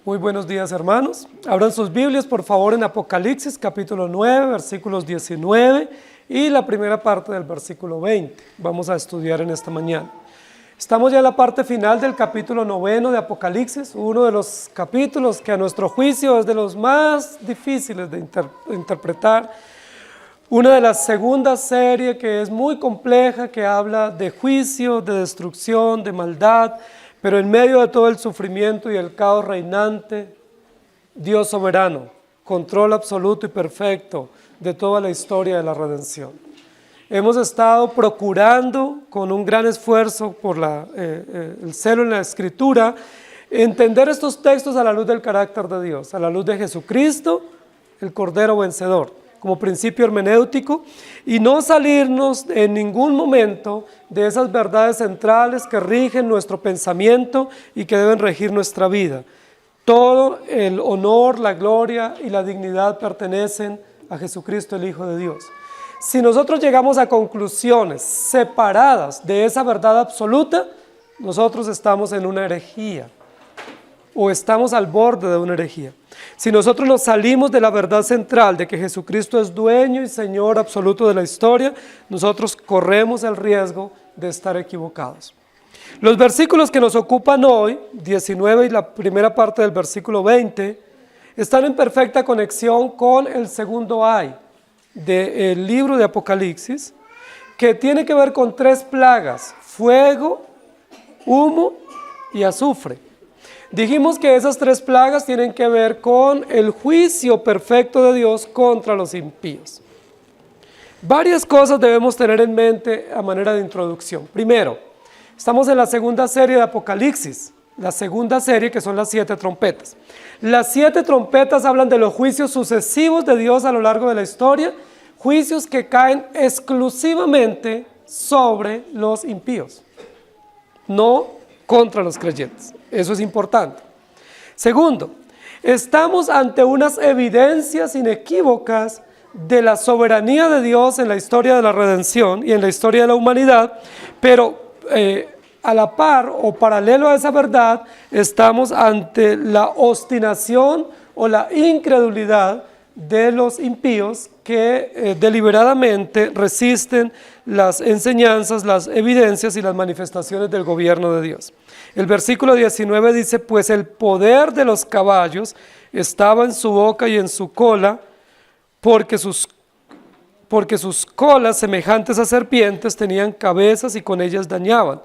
Muy buenos días, hermanos. Abran sus Biblias, por favor, en Apocalipsis, capítulo 9, versículos 19 y la primera parte del versículo 20. Vamos a estudiar en esta mañana. Estamos ya en la parte final del capítulo 9 de Apocalipsis, uno de los capítulos que a nuestro juicio es de los más difíciles de interpretar. Una de las segundas series que es muy compleja, que habla de juicio, de destrucción, de maldad, pero en medio de todo el sufrimiento y el caos reinante, Dios soberano, control absoluto y perfecto de toda la historia de la redención. Hemos estado procurando con un gran esfuerzo por el celo en la Escritura, entender estos textos a la luz del carácter de Dios, a la luz de Jesucristo, el Cordero vencedor, como principio hermenéutico, y no salirnos en ningún momento de esas verdades centrales que rigen nuestro pensamiento y que deben regir nuestra vida. Todo el honor, la gloria y la dignidad pertenecen a Jesucristo, el Hijo de Dios. Si nosotros llegamos a conclusiones separadas de esa verdad absoluta, nosotros estamos en una herejía, o estamos al borde de una herejía. Si nosotros nos salimos de la verdad central de que Jesucristo es dueño y Señor absoluto de la historia, nosotros corremos el riesgo de estar equivocados. Los versículos que nos ocupan hoy, 19 y la primera parte del versículo 20, están en perfecta conexión con el segundo ay del libro de Apocalipsis, que tiene que ver con tres plagas: fuego, humo y azufre. Dijimos que esas tres plagas tienen que ver con el juicio perfecto de Dios contra los impíos. Varias cosas debemos tener en mente a manera de introducción. Primero, estamos en la segunda serie de Apocalipsis, la segunda serie que son las 7 trompetas. Las 7 trompetas hablan de los juicios sucesivos de Dios a lo largo de la historia, juicios que caen exclusivamente sobre los impíos, no contra los creyentes. Eso es importante. Segundo, estamos ante unas evidencias inequívocas de la soberanía de Dios en la historia de la redención y en la historia de la humanidad, pero a la par o paralelo a esa verdad, estamos ante la obstinación o la incredulidad de los impíos que deliberadamente resisten las enseñanzas, las evidencias y las manifestaciones del gobierno de Dios. El versículo 19 dice: pues el poder de los caballos estaba en su boca y en su cola, porque sus colas semejantes a serpientes tenían cabezas y con ellas dañaban.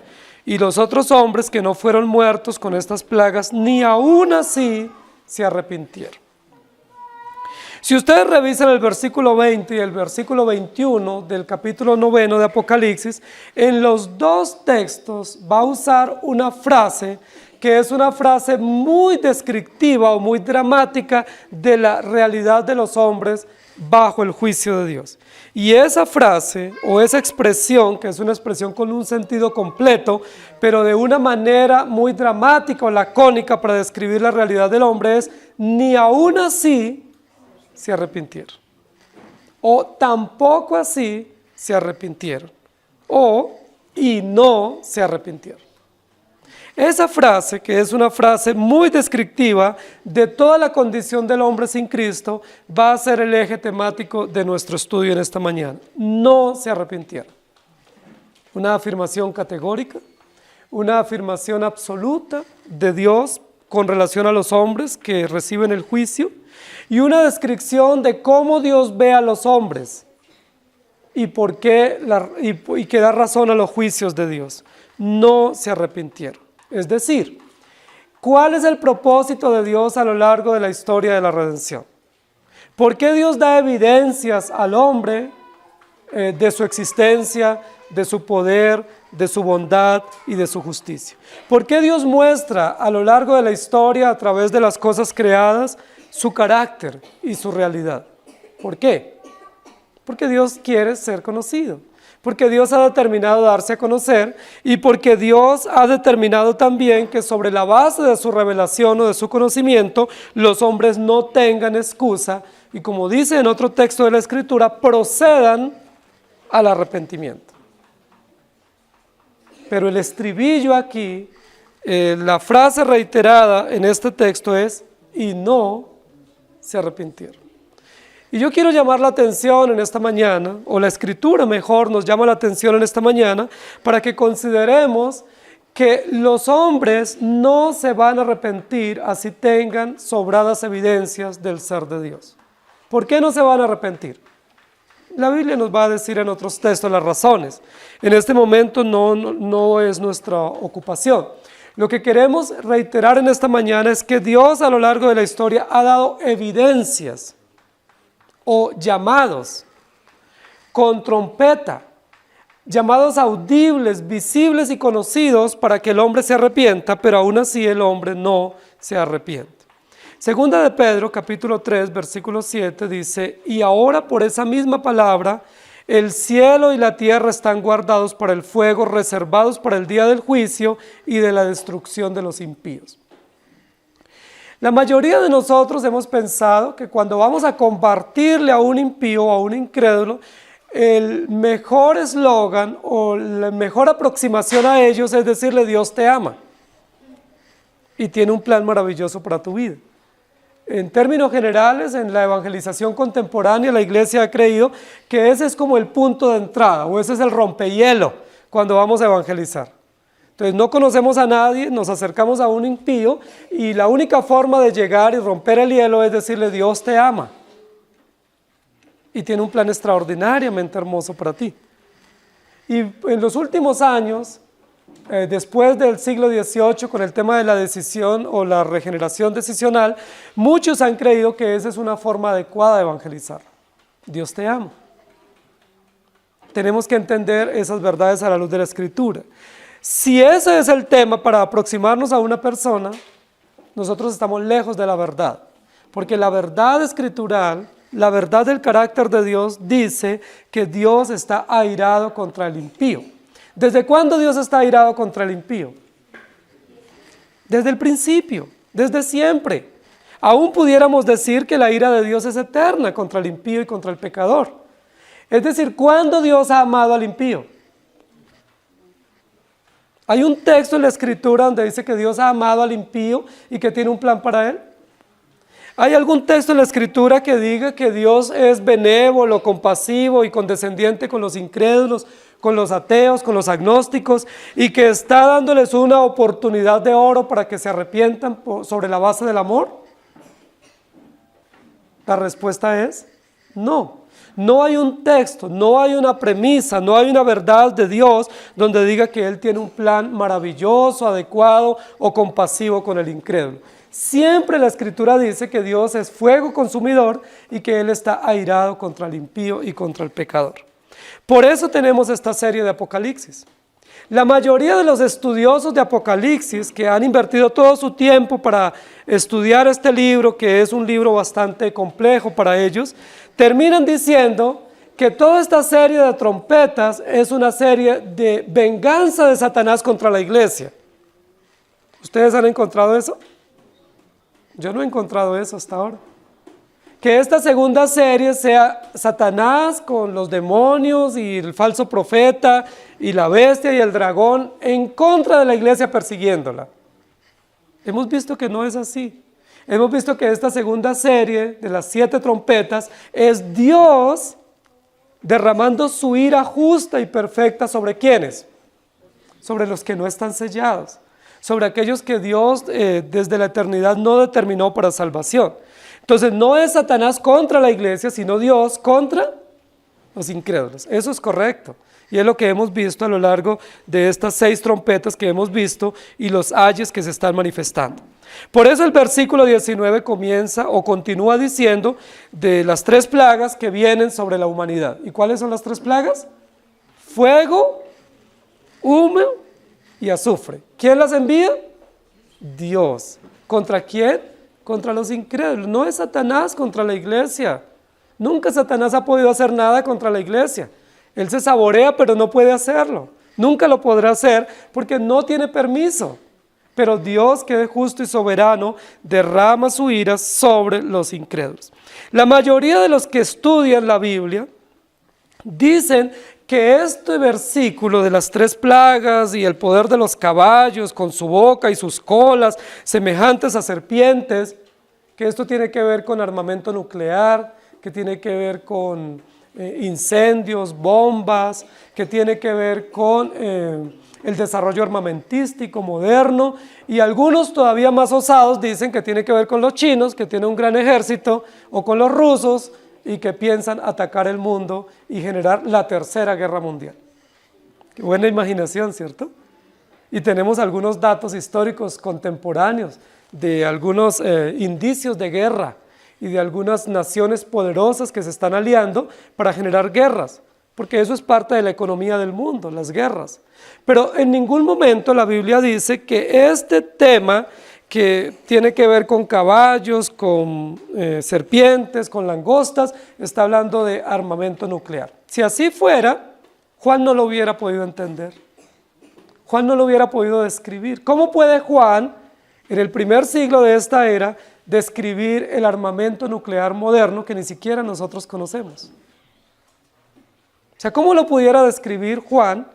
Y los otros hombres que no fueron muertos con estas plagas, ni aún así se arrepintieron. Si ustedes revisan el versículo 20 y el versículo 21 del capítulo 9 de Apocalipsis, en los dos textos va a usar una frase que es una frase muy descriptiva o muy dramática de la realidad de los hombres bajo el juicio de Dios. Y esa frase o esa expresión, que es una expresión con un sentido completo, pero de una manera muy dramática o lacónica para describir la realidad del hombre, es: ni aún así se arrepintieron, o tampoco así se arrepintieron, o y no se arrepintieron. Esa frase, que es una frase muy descriptiva de toda la condición del hombre sin Cristo, va a ser el eje temático de nuestro estudio en esta mañana. No se arrepintieron. Una afirmación categórica, una afirmación absoluta de Dios con relación a los hombres que reciben el juicio, y una descripción de cómo Dios ve a los hombres y por qué y que da razón a los juicios de Dios. No se arrepintieron. Es decir, ¿cuál es el propósito de Dios a lo largo de la historia de la redención? ¿Por qué Dios da evidencias al hombre de su existencia, de su poder, de su bondad y de su justicia? ¿Por qué Dios muestra a lo largo de la historia, a través de las cosas creadas, su carácter y su realidad? ¿Por qué? Porque Dios quiere ser conocido, porque Dios ha determinado darse a conocer, y porque Dios ha determinado también que sobre la base de su revelación o de su conocimiento, los hombres no tengan excusa y, como dice en otro texto de la Escritura, procedan al arrepentimiento. Pero el estribillo aquí la frase reiterada en este texto es, y no se arrepintieron. Y yo quiero llamar la atención en esta mañana, o la Escritura mejor nos llama la atención en esta mañana, para que consideremos que los hombres no se van a arrepentir así tengan sobradas evidencias del ser de Dios. ¿Por qué no se van a arrepentir? La Biblia nos va a decir en otros textos las razones. En este momento no es nuestra ocupación. Lo que queremos reiterar en esta mañana es que Dios a lo largo de la historia ha dado evidencias o llamados con trompeta, llamados audibles, visibles y conocidos para que el hombre se arrepienta, pero aún así el hombre no se arrepiente. Segunda de Pedro, capítulo 3, versículo 7, dice, y ahora por esa misma palabra, el cielo y la tierra están guardados para el fuego, reservados para el día del juicio y de la destrucción de los impíos. La mayoría de nosotros hemos pensado que cuando vamos a compartirle a un impío o a un incrédulo, el mejor eslogan o la mejor aproximación a ellos es decirle Dios te ama y tiene un plan maravilloso para tu vida. En términos generales, en la evangelización contemporánea, la iglesia ha creído que ese es como el punto de entrada o ese es el rompehielo cuando vamos a evangelizar. Entonces no conocemos a nadie, nos acercamos a un impío y la única forma de llegar y romper el hielo es decirle Dios te ama y tiene un plan extraordinariamente hermoso para ti. Y en los últimos años, después del siglo XVIII, con el tema de la decisión o la regeneración decisional, muchos han creído que esa es una forma adecuada de evangelizar. Dios te ama. Tenemos que entender esas verdades a la luz de la Escritura. Si ese es el tema para aproximarnos a una persona, nosotros estamos lejos de la verdad, porque la verdad escritural, la verdad del carácter de Dios dice que Dios está airado contra el impío. ¿Desde cuándo Dios está airado contra el impío? Desde el principio, desde siempre. Aún pudiéramos decir que la ira de Dios es eterna contra el impío y contra el pecador. Es decir, ¿cuándo Dios ha amado al impío? Hay un texto en la Escritura donde dice que Dios ha amado al impío y que tiene un plan para él. ¿Hay algún texto en la Escritura que diga que Dios es benévolo, compasivo y condescendiente con los incrédulos, con los ateos, con los agnósticos y que está dándoles una oportunidad de oro para que se arrepientan sobre la base del amor? La respuesta es no. No hay un texto, no hay una premisa, no hay una verdad de Dios donde diga que Él tiene un plan maravilloso, adecuado o compasivo con el incrédulo. Siempre la Escritura dice que Dios es fuego consumidor y que Él está airado contra el impío y contra el pecador. Por eso tenemos esta serie de Apocalipsis. La mayoría de los estudiosos de Apocalipsis que han invertido todo su tiempo para estudiar este libro, que es un libro bastante complejo para ellos, terminan diciendo que toda esta serie de trompetas es una serie de venganza de Satanás contra la iglesia. ¿Ustedes han encontrado eso? Yo no he encontrado eso hasta ahora. Que esta segunda serie sea Satanás con los demonios y el falso profeta y la bestia y el dragón en contra de la iglesia persiguiéndola. Hemos visto que no es así. Hemos visto que esta segunda serie de las 7 trompetas es Dios derramando su ira justa y perfecta ¿sobre quiénes? Sobre los que no están sellados, sobre aquellos que Dios desde la eternidad no determinó para salvación. Entonces no es Satanás contra la iglesia, sino Dios contra los incrédulos. Eso es correcto. Y es lo que hemos visto a lo largo de estas 6 trompetas que hemos visto y los ayes que se están manifestando. Por eso el versículo 19 comienza o continúa diciendo de las 3 plagas que vienen sobre la humanidad. ¿Y cuáles son las 3 plagas? Fuego, humo y azufre. ¿Quién las envía? Dios. ¿Contra quién? Contra los incrédulos. No es Satanás contra la iglesia. Nunca Satanás ha podido hacer nada contra la iglesia. Él se saborea, pero no puede hacerlo. Nunca lo podrá hacer porque no tiene permiso. Pero Dios, que es justo y soberano, derrama su ira sobre los incrédulos. La mayoría de los que estudian la Biblia dicen que este versículo de las 3 plagas y el poder de los caballos con su boca y sus colas semejantes a serpientes, que esto tiene que ver con armamento nuclear, que tiene que ver con incendios, bombas, que tiene que ver con el desarrollo armamentístico moderno, y algunos todavía más osados dicen que tiene que ver con los chinos, que tienen un gran ejército, o con los rusos, y que piensan atacar el mundo y generar la tercera guerra mundial. Qué buena imaginación, ¿cierto? Y tenemos algunos datos históricos contemporáneos de algunos indicios de guerra y de algunas naciones poderosas que se están aliando para generar guerras, porque eso es parte de la economía del mundo, las guerras. Pero en ningún momento la Biblia dice que este tema que tiene que ver con caballos, con serpientes, con langostas, está hablando de armamento nuclear. Si así fuera, Juan no lo hubiera podido entender. Juan no lo hubiera podido describir. ¿Cómo puede Juan, en el primer siglo de esta era, describir el armamento nuclear moderno que ni siquiera nosotros conocemos? O sea, ¿cómo lo pudiera describir Juan,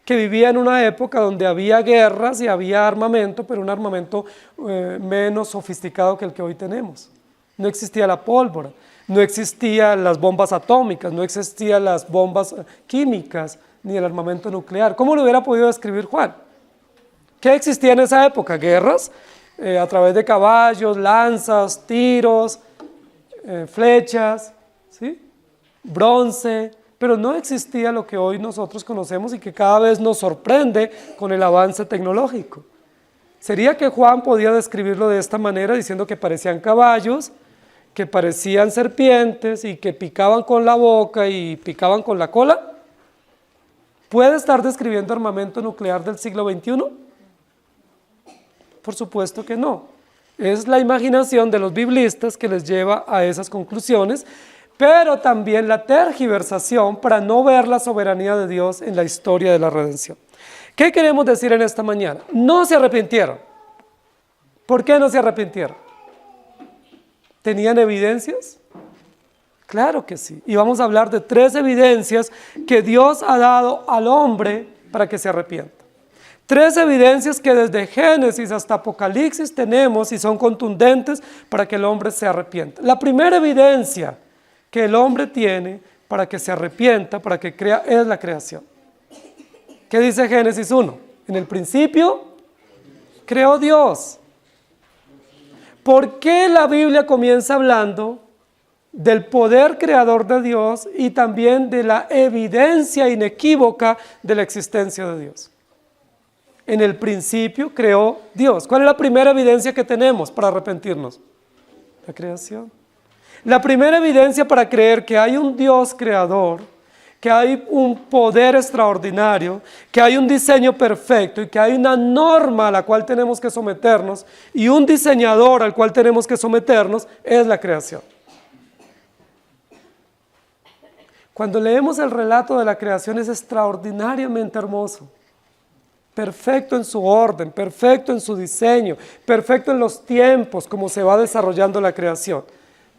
que vivía en una época donde había guerras y había armamento, pero un armamento menos sofisticado que el que hoy tenemos? No existía la pólvora, no existían las bombas atómicas, no existían las bombas químicas, ni el armamento nuclear. ¿Cómo lo hubiera podido describir Juan? ¿Qué existía en esa época? Guerras a través de caballos, lanzas, tiros, flechas, ¿sí? Bronce, pero no existía lo que hoy nosotros conocemos y que cada vez nos sorprende con el avance tecnológico. ¿Sería que Juan podía describirlo de esta manera, diciendo que parecían caballos, que parecían serpientes y que picaban con la boca y picaban con la cola? ¿Puede estar describiendo armamento nuclear del siglo XXI? Por supuesto que no. Es la imaginación de los biblistas que les lleva a esas conclusiones, pero también la tergiversación para no ver la soberanía de Dios en la historia de la redención. ¿Qué queremos decir en esta mañana? No se arrepintieron. ¿Por qué no se arrepintieron? ¿Tenían evidencias? Claro que sí. Y vamos a hablar de 3 evidencias que Dios ha dado al hombre para que se arrepienta. 3 evidencias que desde Génesis hasta Apocalipsis tenemos y son contundentes para que el hombre se arrepienta. La primera evidencia que el hombre tiene para que se arrepienta, para que crea, es la creación. ¿Qué dice Génesis 1? En el principio creó Dios. ¿Por qué la Biblia comienza hablando del poder creador de Dios y también de la evidencia inequívoca de la existencia de Dios? En el principio creó Dios. ¿Cuál es la primera evidencia que tenemos para arrepentirnos? La creación. La primera evidencia para creer que hay un Dios creador, que hay un poder extraordinario, que hay un diseño perfecto y que hay una norma a la cual tenemos que someternos y un diseñador al cual tenemos que someternos, es la creación. Cuando leemos el relato de la creación es extraordinariamente hermoso. Perfecto en su orden, perfecto en su diseño, perfecto en los tiempos, como se va desarrollando la creación.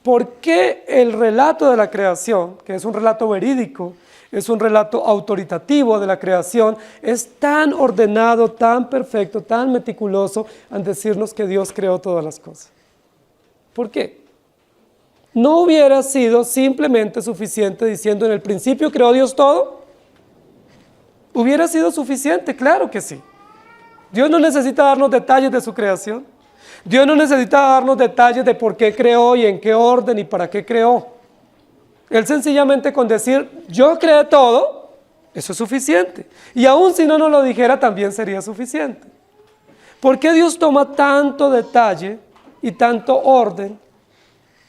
¿Por qué el relato de la creación, que es un relato verídico, es un relato autoritativo de la creación, es tan ordenado, tan perfecto, tan meticuloso al decirnos que Dios creó todas las cosas? ¿Por qué? ¿No hubiera sido simplemente suficiente diciendo en el principio creó Dios todo? ¿Hubiera sido suficiente? Claro que sí. Dios no necesita darnos detalles de su creación. Dios no necesita darnos detalles de por qué creó y en qué orden y para qué creó. Él sencillamente con decir, yo creé todo, eso es suficiente. Y aún si no nos lo dijera, también sería suficiente. ¿Por qué Dios toma tanto detalle y tanto orden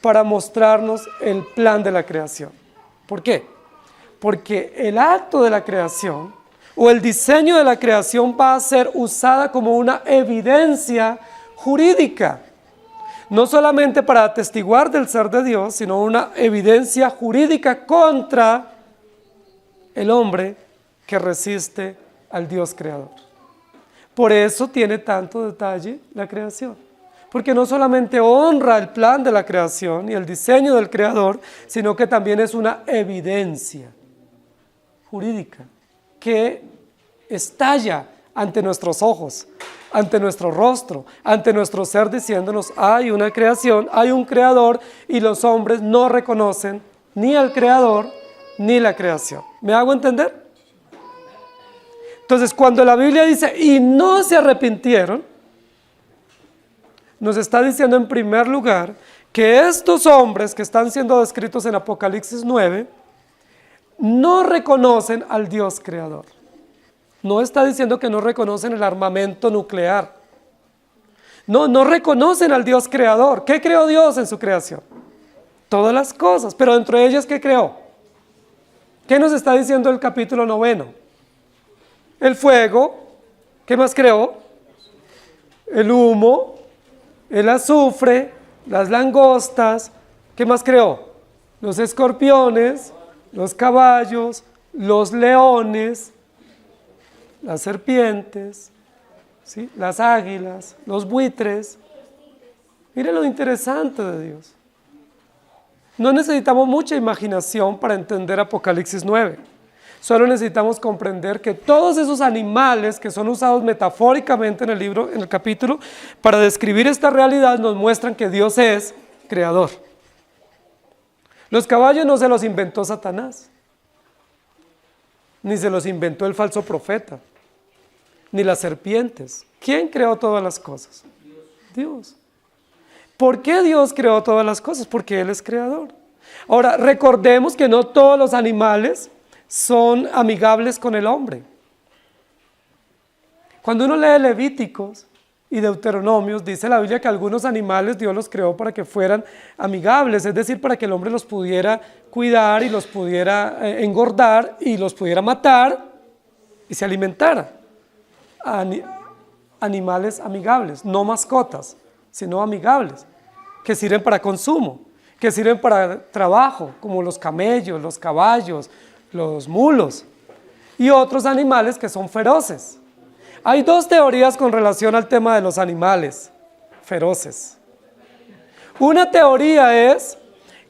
para mostrarnos el plan de la creación? ¿Por qué? Porque el acto de la creación o el diseño de la creación va a ser usada como una evidencia jurídica, no solamente para atestiguar del ser de Dios, sino una evidencia jurídica contra el hombre que resiste al Dios creador. Por eso tiene tanto detalle la creación, porque no solamente honra el plan de la creación y el diseño del creador, sino que también es una evidencia. jurídica que estalla ante nuestros ojos, ante nuestro rostro, ante nuestro ser, diciéndonos: hay una creación, hay un creador, y los hombres no reconocen ni al creador ni la creación. ¿Me hago entender? Entonces, cuando la Biblia dice y no se arrepintieron, nos está diciendo en primer lugar que estos hombres que están siendo descritos en Apocalipsis 9 no reconocen al Dios creador. No está diciendo que no reconocen el armamento nuclear. No reconocen al Dios creador. ¿Qué creó Dios en su creación? Todas las cosas, pero dentro de ellas, ¿qué creó? ¿Qué nos está diciendo el capítulo 9? El fuego. ¿Qué más creó? El humo, el azufre, las langostas. ¿Qué más creó? Los escorpiones, los caballos, los leones, las serpientes, ¿sí? Las águilas, los buitres. Mire lo interesante de Dios. No necesitamos mucha imaginación para entender Apocalipsis 9. Solo necesitamos comprender que todos esos animales que son usados metafóricamente en el libro, en el capítulo, para describir esta realidad, nos muestran que Dios es creador. Los caballos no se los inventó Satanás, ni se los inventó el falso profeta, ni las serpientes. ¿Quién creó todas las cosas? Dios. ¿Por qué Dios creó todas las cosas? Porque Él es creador. Ahora, recordemos que no todos los animales son amigables con el hombre. Cuando uno lee Levíticos y Deuteronomios, dice la Biblia que algunos animales Dios los creó para que fueran amigables, es decir, para que el hombre los pudiera cuidar y los pudiera engordar y los pudiera matar y se alimentara. Animales amigables, no mascotas, sino amigables, que sirven para consumo, que sirven para trabajo, como los camellos, los caballos, los mulos, y otros animales que son feroces. Hay dos teorías con relación al tema de los animales feroces. Una teoría es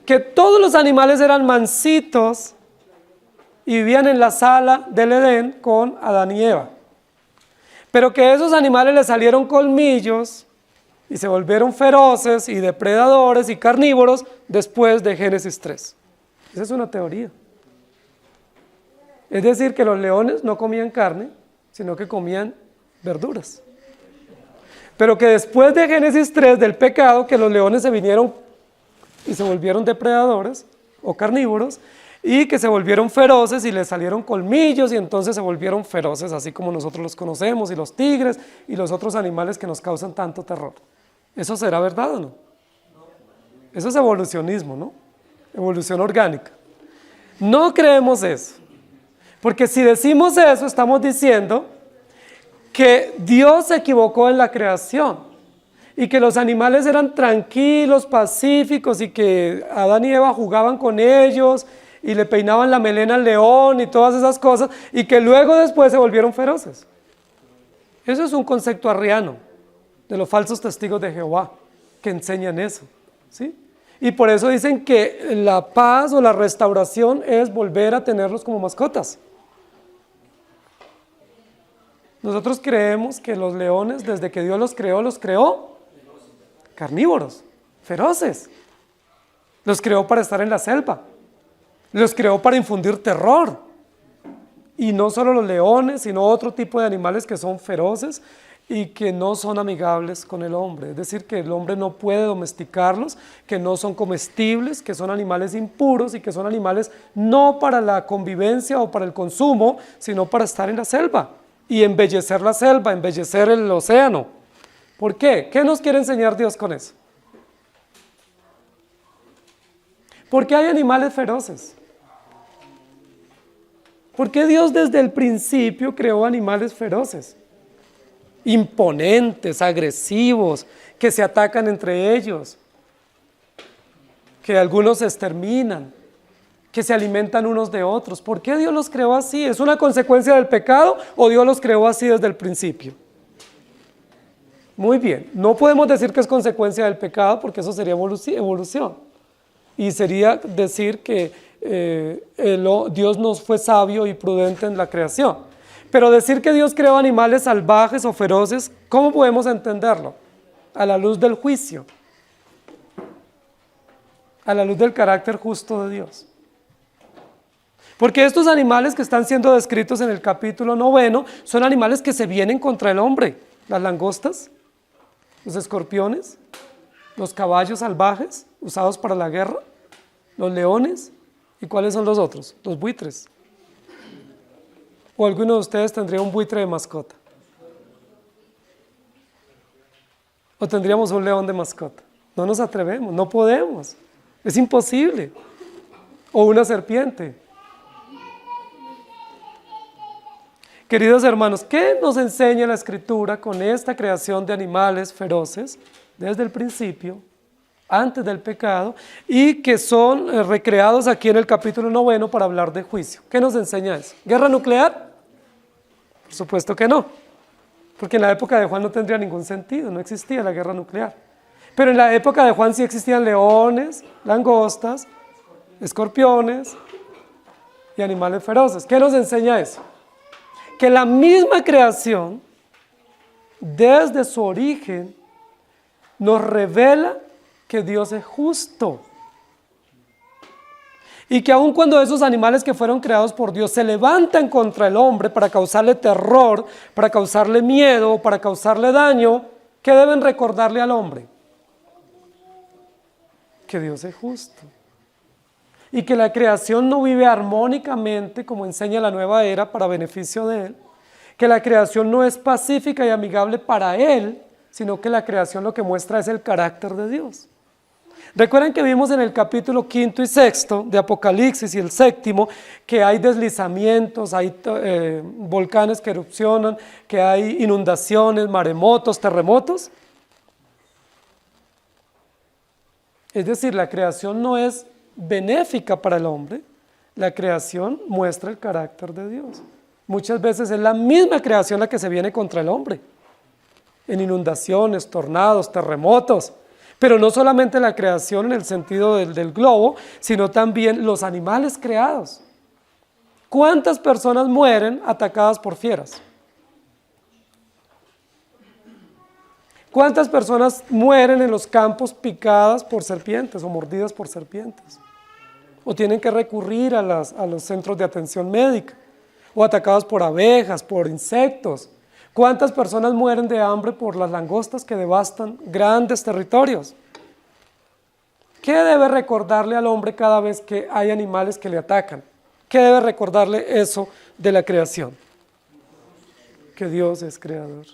que todos los animales eran mansitos y vivían en la sala del Edén con Adán y Eva, pero que esos animales les salieron colmillos y se volvieron feroces y depredadores y carnívoros después de Génesis 3. Esa es una teoría. Es decir, que los leones no comían carne, sino que comían verduras. Pero que después de Génesis 3, del pecado, que los leones se vinieron y se volvieron depredadores o carnívoros, y que se volvieron feroces y les salieron colmillos y entonces se volvieron feroces, así como nosotros los conocemos, y los tigres y los otros animales que nos causan tanto terror. ¿Eso será verdad o no? Eso es evolucionismo, ¿no? Evolución orgánica. No creemos eso. Porque si decimos eso, estamos diciendo que Dios se equivocó en la creación y que los animales eran tranquilos, pacíficos, y que Adán y Eva jugaban con ellos y le peinaban la melena al león y todas esas cosas, y que luego después se volvieron feroces. Eso es un concepto arriano de los falsos testigos de Jehová que enseñan eso, ¿sí? Y por eso dicen que la paz o la restauración es volver a tenerlos como mascotas. Nosotros creemos que los leones, desde que Dios los creó carnívoros, feroces. Los creó para estar en la selva. Los creó para infundir terror. Y no solo los leones, sino otro tipo de animales que son feroces y que no son amigables con el hombre. Es decir, que el hombre no puede domesticarlos, que no son comestibles, que son animales impuros y que son animales no para la convivencia o para el consumo, sino para estar en la selva y embellecer la selva, embellecer el océano. ¿Por qué? ¿Qué nos quiere enseñar Dios con eso? ¿Por qué hay animales feroces? ¿Por qué Dios desde el principio creó animales feroces? Imponentes, agresivos, que se atacan entre ellos, que algunos se exterminan, que se alimentan unos de otros. ¿Por qué Dios los creó así? ¿Es una consecuencia del pecado o Dios los creó así desde el principio? Muy bien, no podemos decir que es consecuencia del pecado porque eso sería evolución. Y sería decir que Dios nos fue sabio y prudente en la creación. Pero decir que Dios creó animales salvajes o feroces, ¿cómo podemos entenderlo? A la luz del juicio, a la luz del carácter justo de Dios. Porque estos animales que están siendo descritos en el capítulo 9 son animales que se vienen contra el hombre. Las langostas, los escorpiones, los caballos salvajes usados para la guerra, los leones, ¿y cuáles son los otros? Los buitres. ¿O alguno de ustedes tendría un buitre de mascota? ¿O tendríamos un león de mascota? No nos atrevemos, no podemos, es imposible. O una serpiente. Queridos hermanos, ¿qué nos enseña la Escritura con esta creación de animales feroces desde el principio, antes del pecado, y que son recreados aquí en el capítulo 9 para hablar de juicio? ¿Qué nos enseña eso? ¿Guerra nuclear? Por supuesto que no, porque en la época de Juan no tendría ningún sentido, no existía la guerra nuclear. Pero en la época de Juan sí existían leones, langostas, escorpiones y animales feroces. ¿Qué nos enseña eso? Que la misma creación, desde su origen, nos revela que Dios es justo. Y que aun cuando esos animales que fueron creados por Dios se levantan contra el hombre para causarle terror, para causarle miedo, para causarle daño, ¿qué deben recordarle al hombre? Que Dios es justo. Y que la creación no vive armónicamente, como enseña la nueva era, para beneficio de Él. Que la creación no es pacífica y amigable para Él, sino que la creación lo que muestra es el carácter de Dios. Recuerden que vimos en el capítulo 5 y 6 de Apocalipsis y el 7 que hay deslizamientos, hay volcanes que erupcionan, que hay inundaciones, maremotos, terremotos. Es decir, la creación no es benéfica para el hombre, la creación muestra el carácter de Dios. Muchas veces es la misma creación la que se viene contra el hombre, en inundaciones, tornados, terremotos, pero no solamente la creación en el sentido del globo, sino también los animales creados. ¿Cuántas personas mueren atacadas por fieras? ¿Cuántas personas mueren en los campos picadas por serpientes o mordidas por serpientes? O tienen que recurrir a los centros de atención médica, o atacados por abejas, por insectos. ¿Cuántas personas mueren de hambre por las langostas que devastan grandes territorios? ¿Qué debe recordarle al hombre cada vez que hay animales que le atacan? ¿Qué debe recordarle eso de la creación? Que Dios es creador.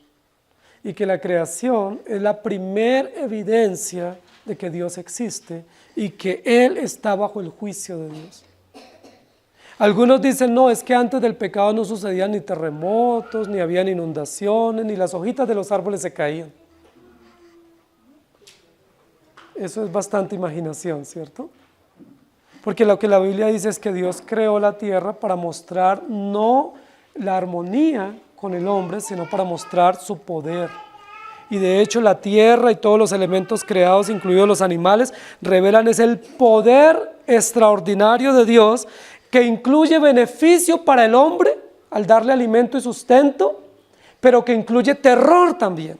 Y que la creación es la primer evidencia de que Dios existe y que Él está bajo el juicio de Dios. Algunos dicen, no, es que antes del pecado no sucedían ni terremotos, ni habían inundaciones, ni las hojitas de los árboles se caían. Eso es bastante imaginación, ¿cierto? Porque lo que la Biblia dice es que Dios creó la tierra para mostrar no la armonía con el hombre, sino para mostrar su poder. Y de hecho la tierra y todos los elementos creados, incluidos los animales, revelan es el poder extraordinario de Dios, que incluye beneficio para el hombre al darle alimento y sustento, pero que incluye terror también.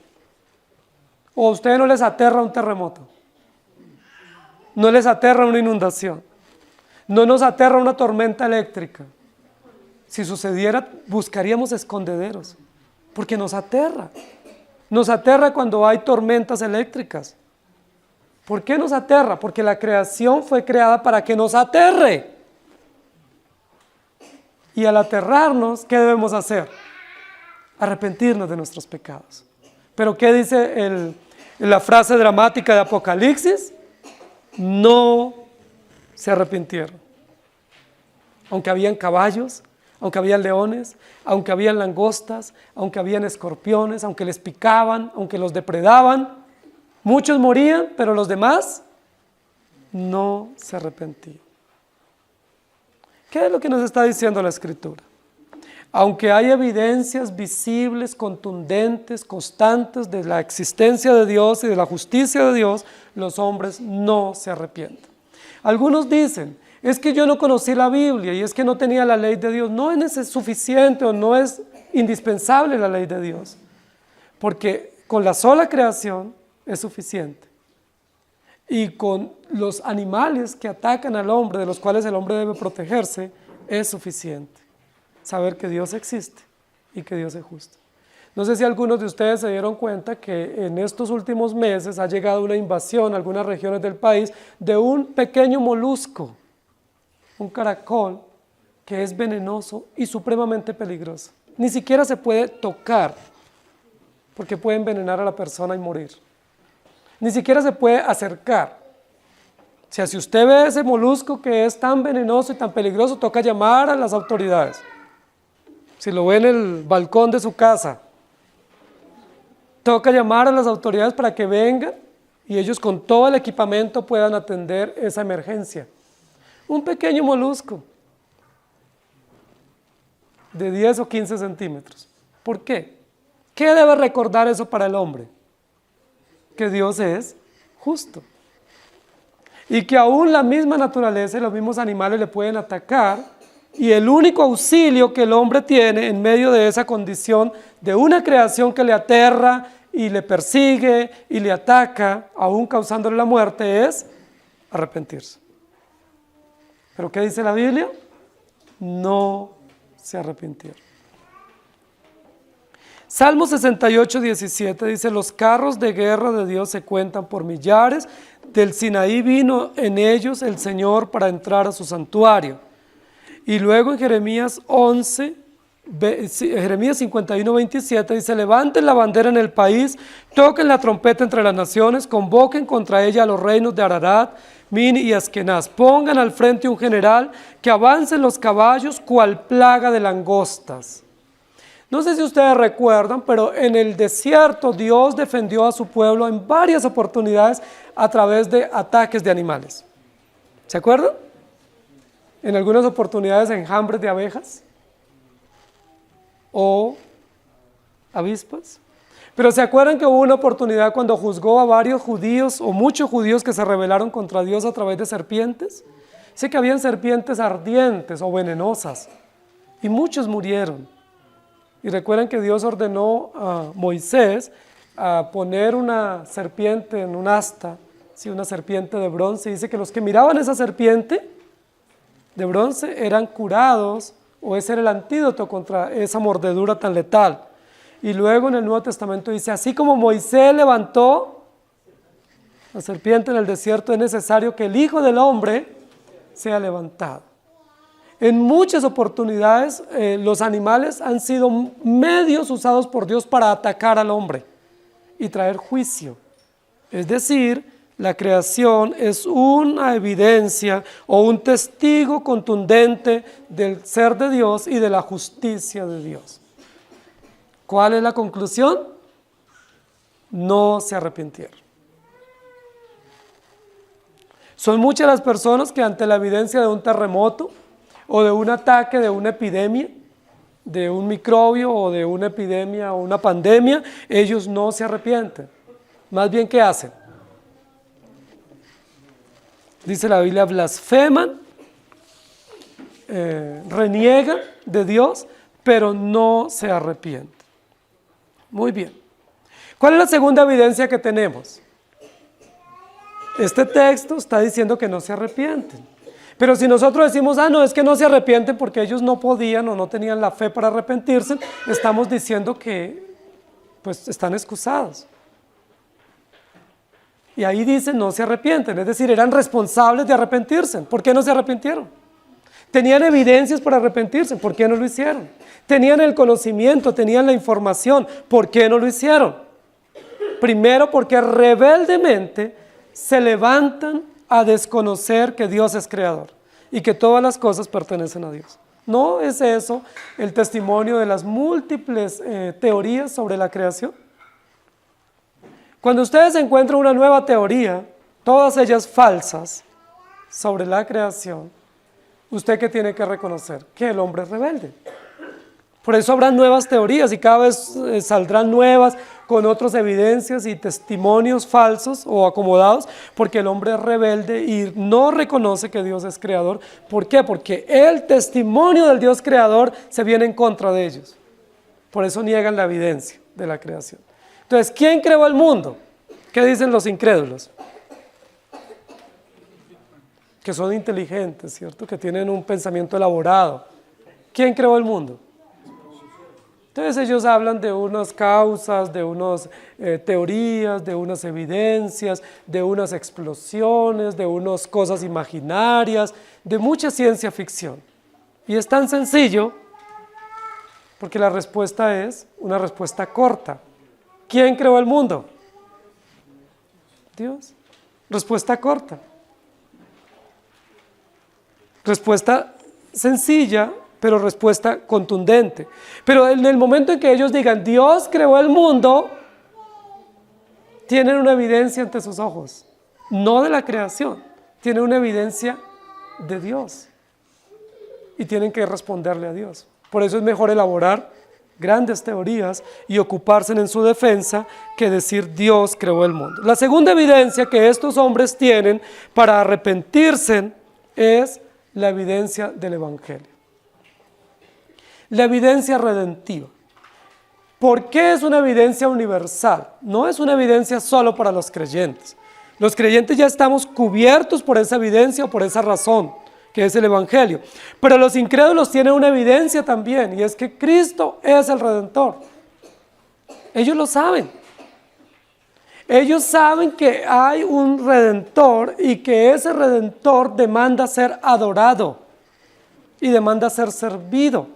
¿O a ustedes no les aterra un terremoto? ¿No les aterra una inundación? ¿No nos aterra una tormenta eléctrica? Si sucediera, buscaríamos escondederos, porque nos aterra. Nos aterra cuando hay tormentas eléctricas. ¿Por qué nos aterra? Porque la creación fue creada para que nos aterre. Y al aterrarnos, ¿qué debemos hacer? Arrepentirnos de nuestros pecados. ¿Pero qué dice la frase dramática de Apocalipsis? No se arrepintieron. Aunque habían caballos, aunque habían leones, aunque habían langostas, aunque habían escorpiones, aunque les picaban, aunque los depredaban, muchos morían, pero los demás no se arrepentían. ¿Qué es lo que nos está diciendo la Escritura? Aunque hay evidencias visibles, contundentes, constantes de la existencia de Dios y de la justicia de Dios, los hombres no se arrepienten. Algunos dicen, Es que yo no conocí la Biblia y es que no tenía la ley de Dios. No es suficiente o no es indispensable la ley de Dios, porque con la sola creación es suficiente. Y con los animales que atacan al hombre, de los cuales el hombre debe protegerse, es suficiente saber que Dios existe y que Dios es justo. No sé si algunos de ustedes se dieron cuenta que en estos últimos meses ha llegado una invasión a algunas regiones del país de un pequeño molusco, un caracol, que es venenoso y supremamente peligroso. Ni siquiera se puede tocar, porque puede envenenar a la persona y morir. Ni siquiera se puede acercar. O sea, si usted ve ese molusco que es tan venenoso y tan peligroso, toca llamar a las autoridades. Si lo ve en el balcón de su casa, toca llamar a las autoridades para que vengan y ellos con todo el equipamiento puedan atender esa emergencia. Un pequeño molusco de 10 o 15 centímetros. ¿Por qué? ¿Qué debe recordar eso para el hombre? Que Dios es justo. Y que aún la misma naturaleza y los mismos animales le pueden atacar, y el único auxilio que el hombre tiene en medio de esa condición de una creación que le aterra y le persigue y le ataca, aún causándole la muerte, es arrepentirse. ¿Pero qué dice la Biblia? No se arrepintieron. Salmo 68, 17 dice: los carros de guerra de Dios se cuentan por millares, del Sinaí vino en ellos el Señor para entrar a su santuario. Y luego en Jeremías 51, 27 dice: levanten la bandera en el país, toquen la trompeta entre las naciones, convoquen contra ella a los reinos de Ararat, Min y Askenaz, pongan al frente un general, que avancen los caballos cual plaga de langostas. No sé si ustedes recuerdan, pero en el desierto Dios defendió a su pueblo en varias oportunidades a través de ataques de animales. ¿Se acuerdan? En algunas oportunidades enjambres de abejas o avispas. Pero ¿se acuerdan que hubo una oportunidad cuando juzgó a varios judíos o muchos judíos que se rebelaron contra Dios a través de serpientes? Sé que habían serpientes ardientes o venenosas y muchos murieron. Y recuerden que Dios ordenó a Moisés a poner una serpiente en un asta, ¿sí? Una serpiente de bronce. Dice que los que miraban esa serpiente de bronce eran curados, o ese era el antídoto contra esa mordedura tan letal. Y luego en el Nuevo Testamento dice: así como Moisés levantó la serpiente en el desierto, es necesario que el Hijo del Hombre sea levantado. En muchas oportunidades los animales han sido medios usados por Dios para atacar al hombre y traer juicio. Es decir, la creación es una evidencia o un testigo contundente del ser de Dios y de la justicia de Dios. ¿Cuál es la conclusión? No se arrepintieron. Son muchas las personas que ante la evidencia de un terremoto o de un ataque, de una epidemia, de un microbio o de una epidemia o una pandemia, ellos no se arrepienten. Más bien, ¿qué hacen? Dice la Biblia: blasfeman, reniegan de Dios, pero no se arrepienten. Muy bien. ¿Cuál es la segunda evidencia que tenemos? Este texto está diciendo que no se arrepienten. Pero si nosotros decimos: no, es que no se arrepienten porque ellos no podían o no tenían la fe para arrepentirse, estamos diciendo que pues están excusados. Y ahí dice: no se arrepienten, es decir, eran responsables de arrepentirse. ¿Por qué no se arrepintieron? Tenían evidencias para arrepentirse, ¿por qué no lo hicieron? Tenían el conocimiento, tenían la información, ¿por qué no lo hicieron? Primero, porque rebeldemente se levantan a desconocer que Dios es creador y que todas las cosas pertenecen a Dios. ¿No es eso el testimonio de las múltiples teorías sobre la creación? Cuando ustedes encuentran una nueva teoría, todas ellas falsas, sobre la creación, ¿usted qué tiene que reconocer? Que el hombre es rebelde. Por eso habrá nuevas teorías y cada vez saldrán nuevas con otras evidencias y testimonios falsos o acomodados, porque el hombre es rebelde y no reconoce que Dios es creador. ¿Por qué? Porque el testimonio del Dios creador se viene en contra de ellos. Por eso niegan la evidencia de la creación. Entonces, ¿quién creó el mundo? ¿Qué dicen los incrédulos? Que son inteligentes, ¿cierto? Que tienen un pensamiento elaborado. ¿Quién creó el mundo? Entonces ellos hablan de unas causas, de unas teorías, de unas evidencias, de unas explosiones, de unas cosas imaginarias, de mucha ciencia ficción. Y es tan sencillo porque la respuesta es una respuesta corta. ¿Quién creó el mundo? Dios. Respuesta corta. Respuesta sencilla, pero respuesta contundente. Pero en el momento en que ellos digan, Dios creó el mundo, tienen una evidencia ante sus ojos, no de la creación, tienen una evidencia de Dios. Y tienen que responderle a Dios. Por eso es mejor elaborar grandes teorías y ocuparse en su defensa que decir Dios creó el mundo. La segunda evidencia que estos hombres tienen para arrepentirse es la evidencia del Evangelio. La evidencia redentiva. ¿Por qué es una evidencia universal? No es una evidencia solo para los creyentes. Los creyentes ya estamos cubiertos por esa evidencia o por esa razón, que es el Evangelio. Pero los incrédulos tienen una evidencia también, y es que Cristo es el Redentor. Ellos lo saben. Ellos saben que hay un Redentor y que ese Redentor demanda ser adorado y demanda ser servido.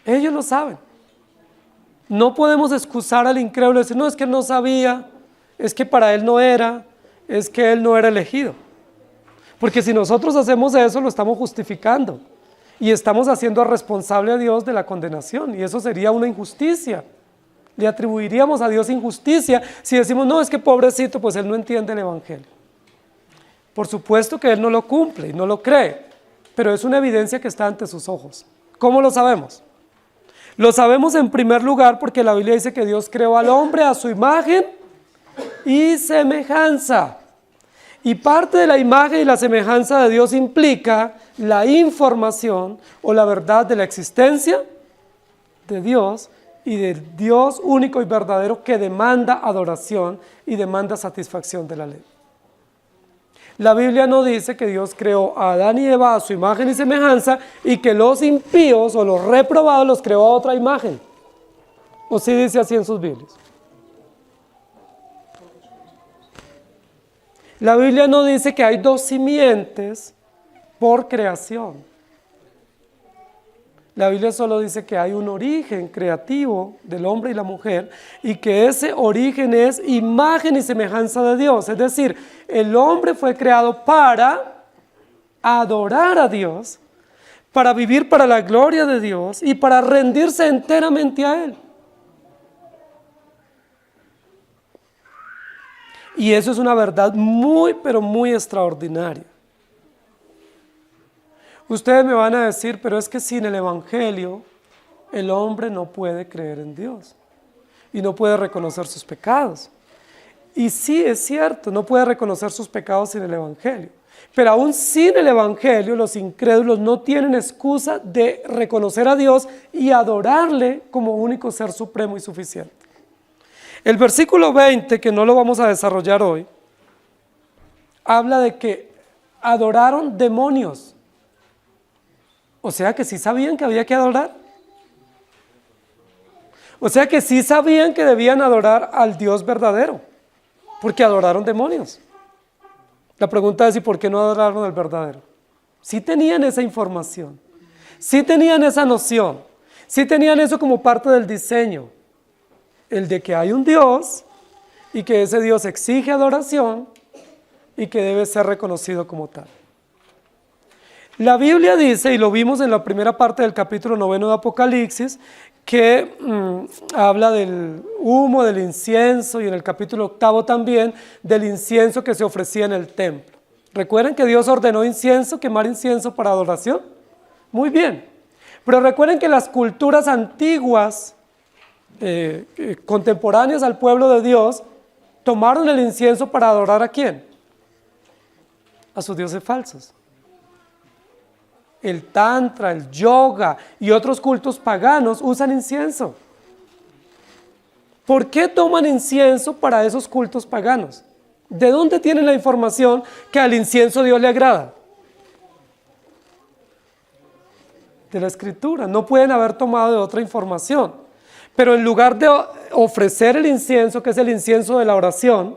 Ellos lo saben. No podemos excusar al incrédulo y decir, no, es que él no sabía, es que para él no era, es que él no era elegido. Porque si nosotros hacemos eso, lo estamos justificando y estamos haciendo responsable a Dios de la condenación, y eso sería una injusticia. Le atribuiríamos a Dios injusticia si decimos, no, es que pobrecito, pues él no entiende el Evangelio. Por supuesto que él no lo cumple y no lo cree, pero es una evidencia que está ante sus ojos. ¿Cómo lo sabemos? Lo sabemos en primer lugar porque la Biblia dice que Dios creó al hombre a su imagen y semejanza. Y parte de la imagen y la semejanza de Dios implica la información o la verdad de la existencia de Dios y del Dios único y verdadero que demanda adoración y demanda satisfacción de la ley. La Biblia no dice que Dios creó a Adán y Eva a su imagen y semejanza y que los impíos o los reprobados los creó a otra imagen. ¿O sí dice así en sus Biblias? La Biblia no dice que hay dos simientes por creación. La Biblia solo dice que hay un origen creativo del hombre y la mujer y que ese origen es imagen y semejanza de Dios. Es decir, el hombre fue creado para adorar a Dios, para vivir para la gloria de Dios y para rendirse enteramente a Él. Y eso es una verdad muy, pero muy extraordinaria. Ustedes me van a decir, pero es que sin el Evangelio, el hombre no puede creer en Dios y no puede reconocer sus pecados. Y sí, es cierto, no puede reconocer sus pecados sin el Evangelio. Pero aún sin el Evangelio, los incrédulos no tienen excusa de reconocer a Dios y adorarle como único ser supremo y suficiente. El versículo 20, que no lo vamos a desarrollar hoy, habla de que adoraron demonios. O sea que sí sabían que había que adorar. O sea que sí sabían que debían adorar al Dios verdadero, porque adoraron demonios. La pregunta es, ¿y por qué no adoraron al verdadero? Sí tenían esa información, sí tenían esa noción, sí tenían eso como parte del diseño, el de que hay un Dios y que ese Dios exige adoración y que debe ser reconocido como tal. La Biblia dice, y lo vimos en la primera parte del capítulo 9 de Apocalipsis, que habla del humo, del incienso, y en el capítulo 8 también, del incienso que se ofrecía en el templo. ¿Recuerden que Dios ordenó incienso, quemar incienso para adoración? Muy bien. Pero recuerden que las culturas antiguas contemporáneas al pueblo de Dios tomaron el incienso para adorar ¿a quién? A sus dioses falsos. El tantra, el yoga y otros cultos paganos usan incienso. ¿Por qué toman incienso para esos cultos paganos? ¿De dónde tienen la información que al incienso Dios le agrada? De la Escritura. No pueden haber tomado de otra información. Pero en lugar de ofrecer el incienso, que es el incienso de la oración,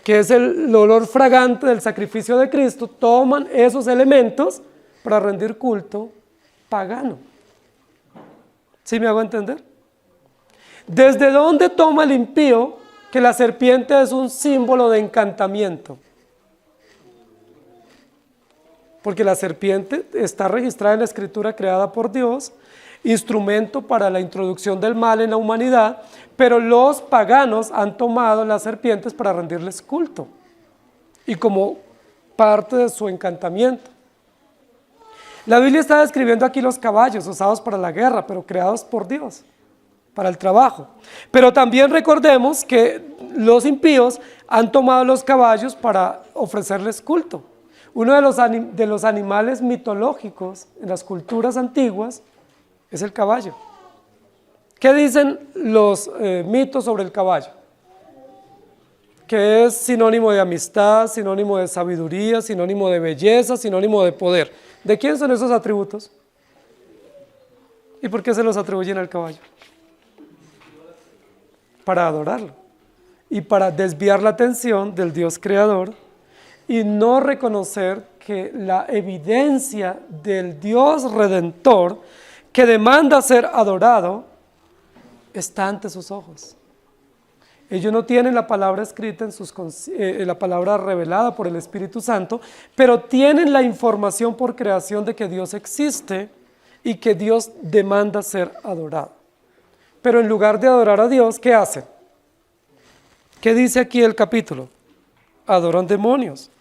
que es el olor fragante del sacrificio de Cristo, toman esos elementos para rendir culto pagano. ¿Sí me hago entender? ¿Desde dónde toma el impío que la serpiente es un símbolo de encantamiento? Porque la serpiente está registrada en la Escritura creada por Dios, instrumento para la introducción del mal en la humanidad, pero los paganos han tomado las serpientes para rendirles culto y como parte de su encantamiento. La Biblia está describiendo aquí los caballos usados para la guerra, pero creados por Dios, para el trabajo. Pero también recordemos que los impíos han tomado los caballos para ofrecerles culto. Uno de los animales mitológicos en las culturas antiguas es el caballo. ¿Qué dicen los mitos sobre el caballo? Que es sinónimo de amistad, sinónimo de sabiduría, sinónimo de belleza, sinónimo de poder. ¿De quién son esos atributos? ¿Y por qué se los atribuyen al caballo? Para adorarlo y para desviar la atención del Dios creador y no reconocer que la evidencia del Dios redentor que demanda ser adorado está ante sus ojos. Ellos no tienen la palabra escrita en la palabra revelada por el Espíritu Santo, pero tienen la información por creación de que Dios existe y que Dios demanda ser adorado. Pero en lugar de adorar a Dios, ¿qué hacen? ¿Qué dice aquí el capítulo? Adoran demonios,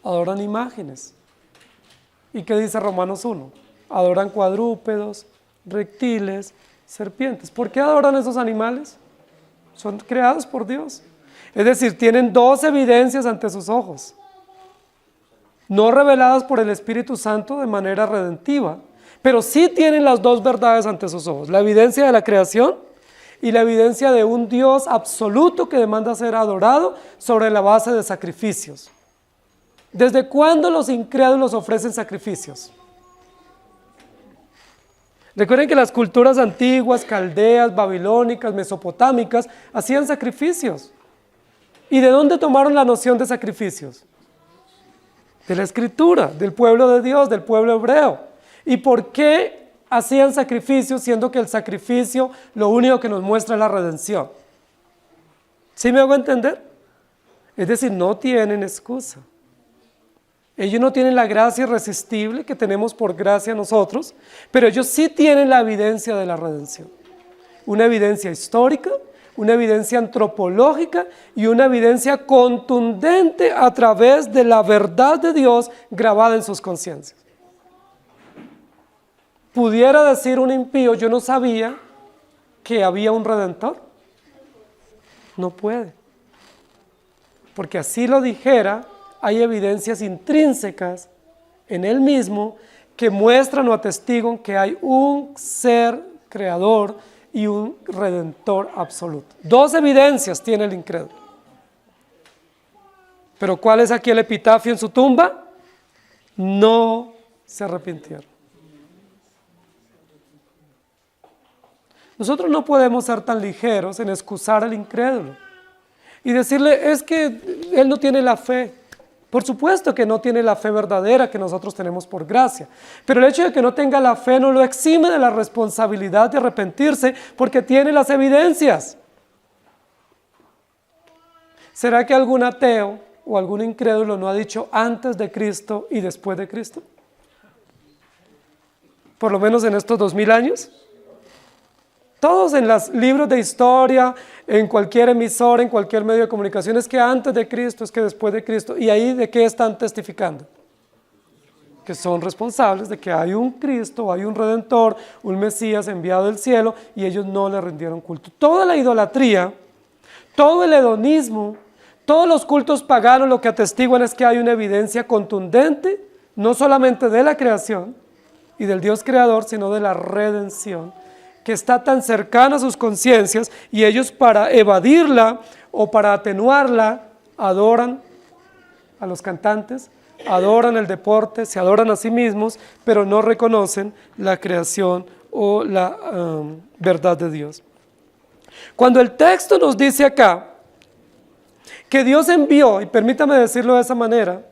adoran imágenes. ¿Y qué dice Romanos 1? Adoran cuadrúpedos, reptiles, serpientes. ¿Por qué adoran esos animales? Son creados por Dios. Es decir, tienen dos evidencias ante sus ojos, no reveladas por el Espíritu Santo de manera redentiva, pero sí tienen las dos verdades ante sus ojos, la evidencia de la creación y la evidencia de un Dios absoluto que demanda ser adorado sobre la base de sacrificios. ¿Desde cuándo los incrédulos ofrecen sacrificios? Recuerden que las culturas antiguas, caldeas, babilónicas, mesopotámicas, hacían sacrificios. ¿Y de dónde tomaron la noción de sacrificios? De la Escritura, del pueblo de Dios, del pueblo hebreo. ¿Y por qué hacían sacrificios siendo que el sacrificio lo único que nos muestra es la redención? ¿Sí me hago entender? Es decir, no tienen excusa. Ellos no tienen la gracia irresistible que tenemos por gracia nosotros, pero ellos sí tienen la evidencia de la redención. Una evidencia histórica, una evidencia antropológica y una evidencia contundente a través de la verdad de Dios grabada en sus conciencias. ¿Pudiera decir un impío, yo no sabía que había un redentor? No puede. Porque así lo dijera, hay evidencias intrínsecas en él mismo que muestran o atestiguan que hay un ser creador y un redentor absoluto. Dos evidencias tiene el incrédulo. Pero ¿cuál es aquí el epitafio en su tumba? No se arrepintieron. Nosotros no podemos ser tan ligeros en excusar al incrédulo y decirle, es que él no tiene la fe. Por supuesto que no tiene la fe verdadera que nosotros tenemos por gracia, pero el hecho de que no tenga la fe no lo exime de la responsabilidad de arrepentirse porque tiene las evidencias. ¿Será que algún ateo o algún incrédulo no ha dicho antes de Cristo y después de Cristo? Por lo menos en estos 2000 años. Todos en los libros de historia, en cualquier emisora, en cualquier medio de comunicación, es que antes de Cristo, es que después de Cristo. ¿Y ahí de qué están testificando? que son responsables de que hay un Cristo, hay un Redentor, un Mesías enviado del cielo, y ellos no le rindieron culto. Toda la idolatría, todo el hedonismo, todos los cultos paganos lo que atestiguan es que hay una evidencia contundente, no solamente de la creación y del Dios creador, sino de la redención, que está tan cercana a sus conciencias, y ellos, para evadirla o para atenuarla, adoran a los cantantes, adoran el deporte, se adoran a sí mismos, pero no reconocen la creación o la verdad de Dios. Cuando el texto nos dice acá que Dios envió, y permítame decirlo de esa manera,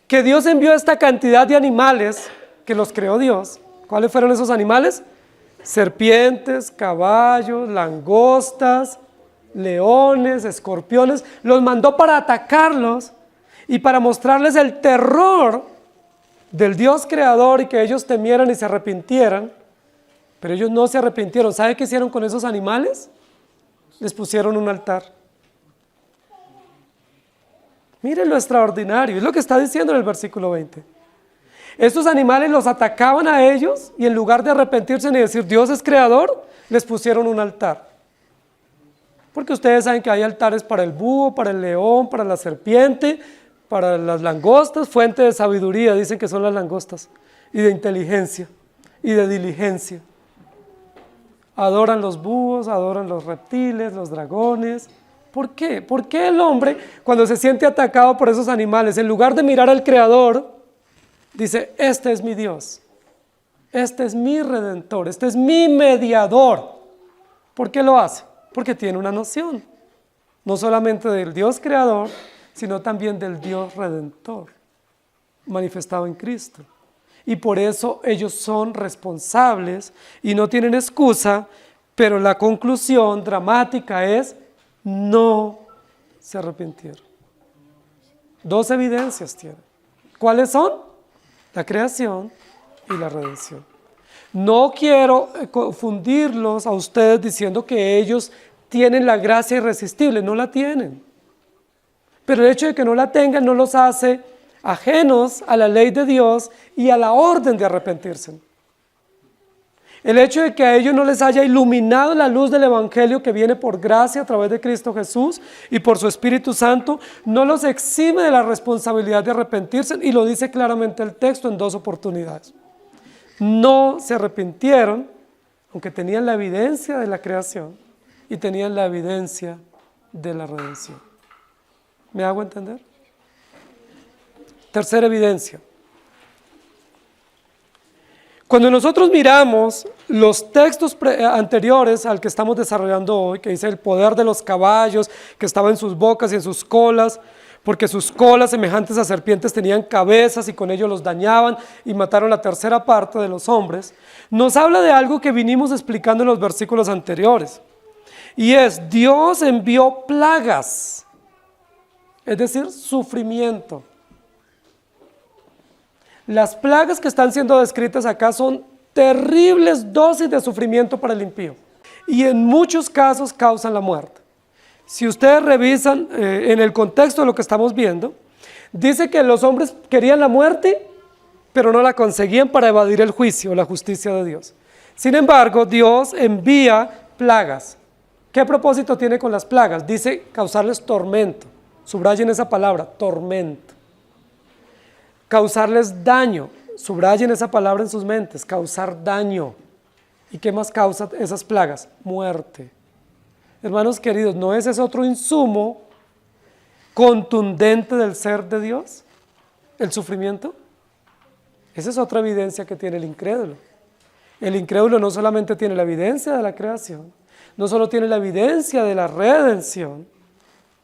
que Dios envió esta cantidad de animales que los creó Dios, ¿cuáles fueron esos animales? Serpientes, caballos, langostas, leones, escorpiones, los mandó para atacarlos y para mostrarles el terror del Dios creador y que ellos temieran y se arrepintieran, pero ellos no se arrepintieron. ¿Sabe qué hicieron con esos animales? Les pusieron un altar. Miren lo extraordinario, es lo que está diciendo en el versículo 20. Estos animales los atacaban a ellos y en lugar de arrepentirse ni decir Dios es creador, les pusieron un altar. Porque ustedes saben que hay altares para el búho, para el león, para la serpiente, para las langostas, fuente de sabiduría, dicen que son las langostas, y de inteligencia, y de diligencia. Adoran los búhos, adoran los reptiles, los dragones. ¿Por qué? ¿Por qué el hombre, cuando se siente atacado por esos animales, en lugar de mirar al Creador, dice, este es mi Dios, este es mi Redentor, este es mi mediador? ¿Por qué lo hace? Porque tiene una noción, no solamente del Dios Creador, sino también del Dios Redentor, manifestado en Cristo. Y por eso ellos son responsables y no tienen excusa, pero la conclusión dramática es, no se arrepintieron. Dos evidencias tienen. ¿Cuáles son? La creación y la redención. No quiero confundirlos a ustedes diciendo que ellos tienen la gracia irresistible, no la tienen. Pero el hecho de que no la tengan no los hace ajenos a la ley de Dios y a la orden de arrepentirse. El hecho de que a ellos no les haya iluminado la luz del Evangelio que viene por gracia a través de Cristo Jesús y por su Espíritu Santo, no los exime de la responsabilidad de arrepentirse, y lo dice claramente el texto en dos oportunidades. No se arrepintieron, aunque tenían la evidencia de la creación y tenían la evidencia de la redención. ¿Me hago entender? Tercera evidencia. Cuando nosotros miramos los textos anteriores al que estamos desarrollando hoy, que dice el poder de los caballos que estaba en sus bocas y en sus colas, porque sus colas semejantes a serpientes tenían cabezas y con ello los dañaban y mataron la tercera parte de los hombres, nos habla de algo que vinimos explicando en los versículos anteriores, y es Dios envió plagas, es decir, sufrimiento. Las plagas que están siendo descritas acá son terribles dosis de sufrimiento para el impío y en muchos casos causan la muerte. Si ustedes revisan en el contexto de lo que estamos viendo, dice que los hombres querían la muerte, pero no la conseguían para evadir el juicio, la justicia de Dios. Sin embargo, Dios envía plagas. ¿Qué propósito tiene con las plagas? Dice causarles tormento. Subrayen esa palabra, tormento. Causarles daño, subrayen esa palabra en sus mentes, causar daño. ¿Y qué más causa esas plagas? Muerte. Hermanos queridos, ¿no es ese otro insumo contundente del ser de Dios? ¿El sufrimiento? Esa es otra evidencia que tiene el incrédulo. El incrédulo no solamente tiene la evidencia de la creación, no solo tiene la evidencia de la redención,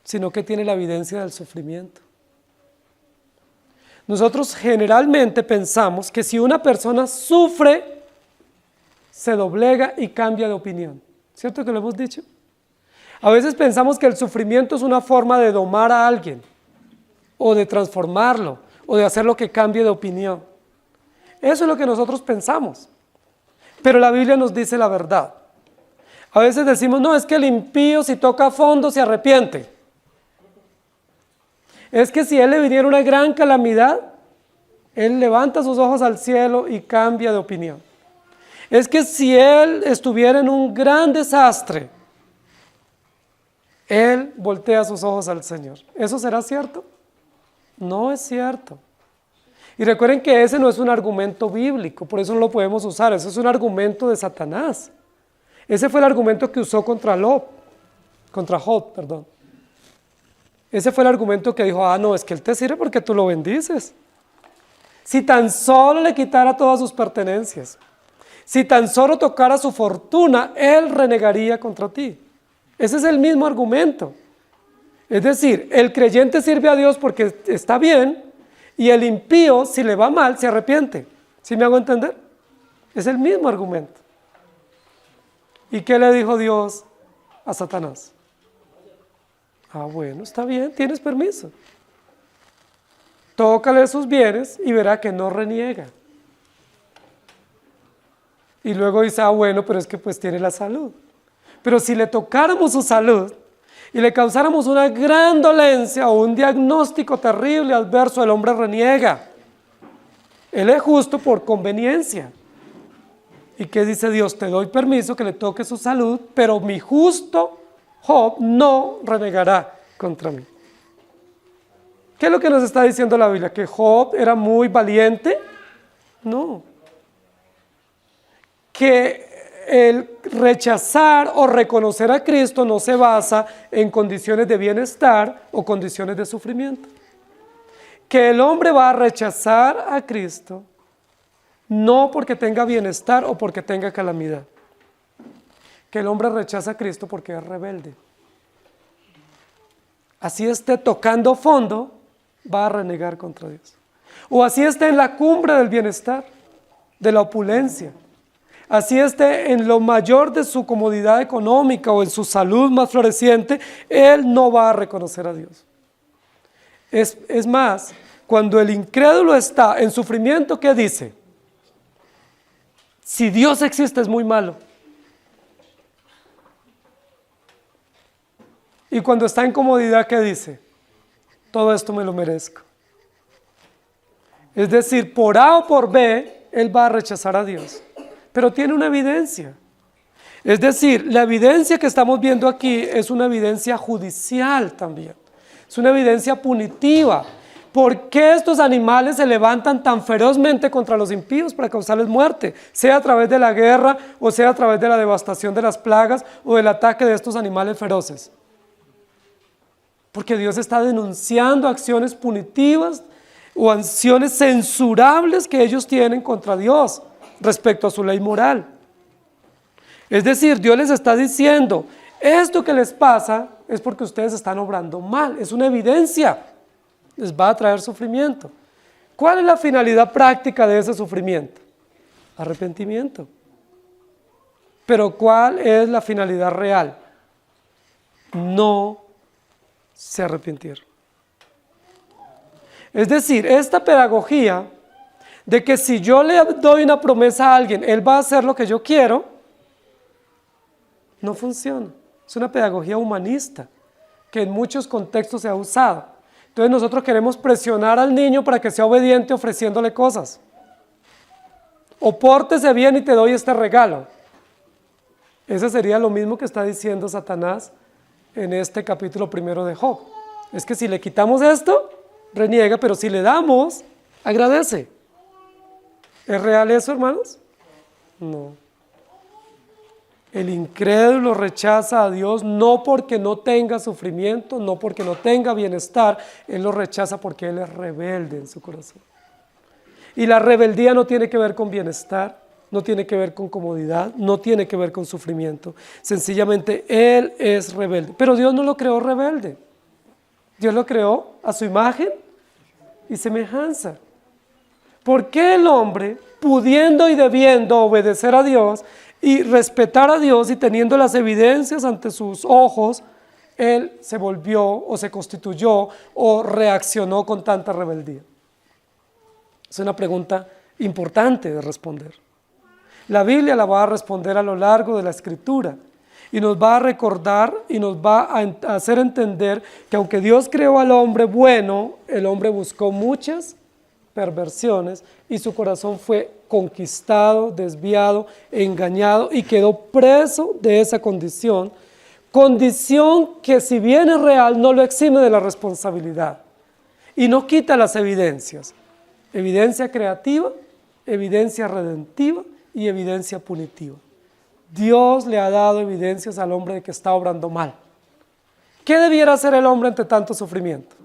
sino que tiene la evidencia del sufrimiento. Nosotros generalmente pensamos que si una persona sufre, se doblega y cambia de opinión. ¿Cierto que lo hemos dicho? A veces pensamos que el sufrimiento es una forma de domar a alguien, o de transformarlo, o de hacerlo que cambie de opinión. Eso es lo que nosotros pensamos. Pero la Biblia nos dice la verdad. A veces decimos, no, es que el impío si toca fondo se arrepiente. Es que si a él le viniera una gran calamidad, Él levanta sus ojos al cielo y cambia de opinión. Es que si él estuviera en un gran desastre, él voltea sus ojos al Señor. ¿Eso será cierto? No es cierto. Y recuerden que ese no es un argumento bíblico, por eso no lo podemos usar, ese es un argumento de Satanás. Ese fue el argumento que usó contra Job. Ese fue el argumento que dijo, no, es que él te sirve porque tú lo bendices. Si tan solo le quitara todas sus pertenencias, si tan solo tocara su fortuna, él renegaría contra ti. Ese es el mismo argumento. Es decir, el creyente sirve a Dios porque está bien, y el impío, si le va mal, se arrepiente. ¿Sí me hago entender? Es el mismo argumento. ¿Y qué le dijo Dios a Satanás? Bueno, está bien, tienes permiso. Tócale sus bienes y verá que no reniega. Y luego dice, bueno, pero es que pues tiene la salud. Pero si le tocáramos su salud y le causáramos una gran dolencia o un diagnóstico terrible adverso, el hombre reniega. Él es justo por conveniencia. ¿Y qué dice Dios? Te doy permiso que le toque su salud, pero mi justo Job no renegará contra mí. ¿Qué es lo que nos está diciendo la Biblia? ¿Que Job era muy valiente? No. Que el rechazar o reconocer a Cristo no se basa en condiciones de bienestar o condiciones de sufrimiento. Que el hombre va a rechazar a Cristo no porque tenga bienestar o porque tenga calamidad. Que el hombre rechaza a Cristo porque es rebelde. Así esté tocando fondo, va a renegar contra Dios. O así esté en la cumbre del bienestar, de la opulencia. Así esté en lo mayor de su comodidad económica o en su salud más floreciente, él no va a reconocer a Dios. Es más, cuando el incrédulo está en sufrimiento, ¿qué dice? Si Dios existe es muy malo. Y cuando está en comodidad, ¿qué dice? Todo esto me lo merezco. Es decir, por A o por B, él va a rechazar a Dios. Pero tiene una evidencia. Es decir, la evidencia que estamos viendo aquí es una evidencia judicial también. Es una evidencia punitiva. ¿Por qué estos animales se levantan tan ferozmente contra los impíos para causarles muerte? Sea a través de la guerra o sea a través de la devastación de las plagas o del ataque de estos animales feroces. Porque Dios está denunciando acciones punitivas o acciones censurables que ellos tienen contra Dios respecto a su ley moral. Es decir, Dios les está diciendo, esto que les pasa es porque ustedes están obrando mal, es una evidencia, les va a traer sufrimiento. ¿Cuál es la finalidad práctica de ese sufrimiento? Arrepentimiento. Pero ¿cuál es la finalidad real? No se arrepintieron. Es decir, esta pedagogía de que si yo le doy una promesa a alguien, él va a hacer lo que yo quiero, no funciona. Es una pedagogía humanista que en muchos contextos se ha usado. Entonces nosotros queremos presionar al niño para que sea obediente ofreciéndole cosas. O pórtese bien y te doy este regalo. Ese sería lo mismo que está diciendo Satanás en este capítulo 1 de Job. Es que si le quitamos esto, reniega, pero si le damos, agradece. ¿Es real eso, hermanos? No. El incrédulo rechaza a Dios no porque no tenga sufrimiento, no porque no tenga bienestar, él lo rechaza porque él es rebelde en su corazón. Y la rebeldía no tiene que ver con bienestar, no tiene que ver con comodidad, no tiene que ver con sufrimiento. Sencillamente él es rebelde. Pero Dios no lo creó rebelde. Dios lo creó a su imagen y semejanza. ¿Por qué el hombre, pudiendo y debiendo obedecer a Dios y respetar a Dios y teniendo las evidencias ante sus ojos, él se volvió o se constituyó o reaccionó con tanta rebeldía? Es una pregunta importante de responder. La Biblia la va a responder a lo largo de la Escritura y nos va a recordar y nos va a hacer entender que aunque Dios creó al hombre bueno, el hombre buscó muchas perversiones y su corazón fue conquistado, desviado, engañado y quedó preso de esa condición que si bien es real no lo exime de la responsabilidad y no quita las evidencias, evidencia creativa, evidencia redentiva y evidencia punitiva. Dios le ha dado evidencias al hombre de que está obrando mal. ¿Qué debiera hacer el hombre ante tanto sufrimiento?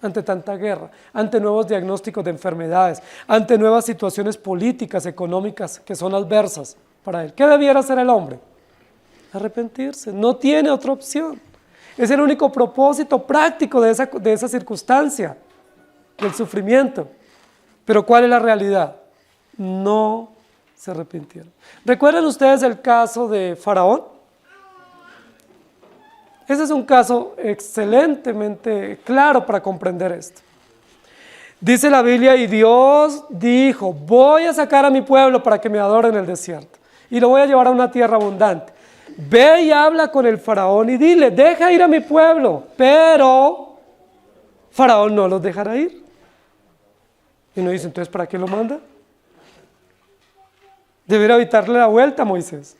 Ante tanta guerra, ante nuevos diagnósticos de enfermedades, ante nuevas situaciones políticas, económicas que son adversas para él. ¿Qué debiera hacer el hombre? Arrepentirse, no tiene otra opción. Es el único propósito práctico de esa circunstancia, del sufrimiento. Pero ¿cuál es la realidad? No se arrepintieron. ¿Recuerdan ustedes el caso de Faraón? Ese es un caso excelentemente claro para comprender esto. Dice la Biblia, y Dios dijo, voy a sacar a mi pueblo para que me adore en el desierto, y lo voy a llevar a una tierra abundante. Ve y habla con el faraón y dile, deja ir a mi pueblo, pero Faraón no los dejará ir. Y uno dice, entonces, ¿para qué lo manda? Debería evitarle la vuelta a Moisés.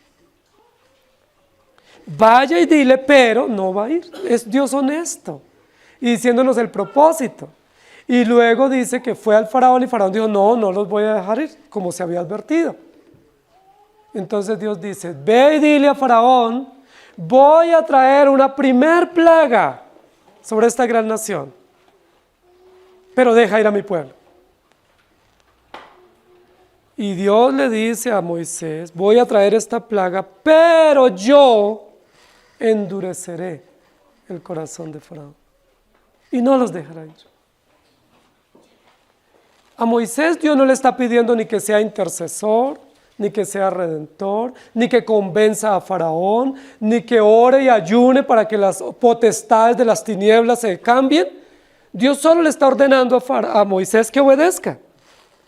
Vaya y dile, pero no va a ir. Es Dios honesto y diciéndonos el propósito. Y luego dice que fue al faraón y Faraón dijo, no los voy a dejar ir, como se había advertido. Entonces Dios dice, ve y dile a Faraón, voy a traer una primer plaga sobre esta gran nación, pero deja ir a mi pueblo. Y Dios le dice a Moisés, voy a traer esta plaga, pero yo endureceré el corazón de Faraón y no los dejará ir. A Moisés Dios no le está pidiendo ni que sea intercesor, ni que sea redentor, ni que convenza a Faraón, ni que ore y ayune para que las potestades de las tinieblas se cambien. Dios solo le está ordenando a Moisés que obedezca,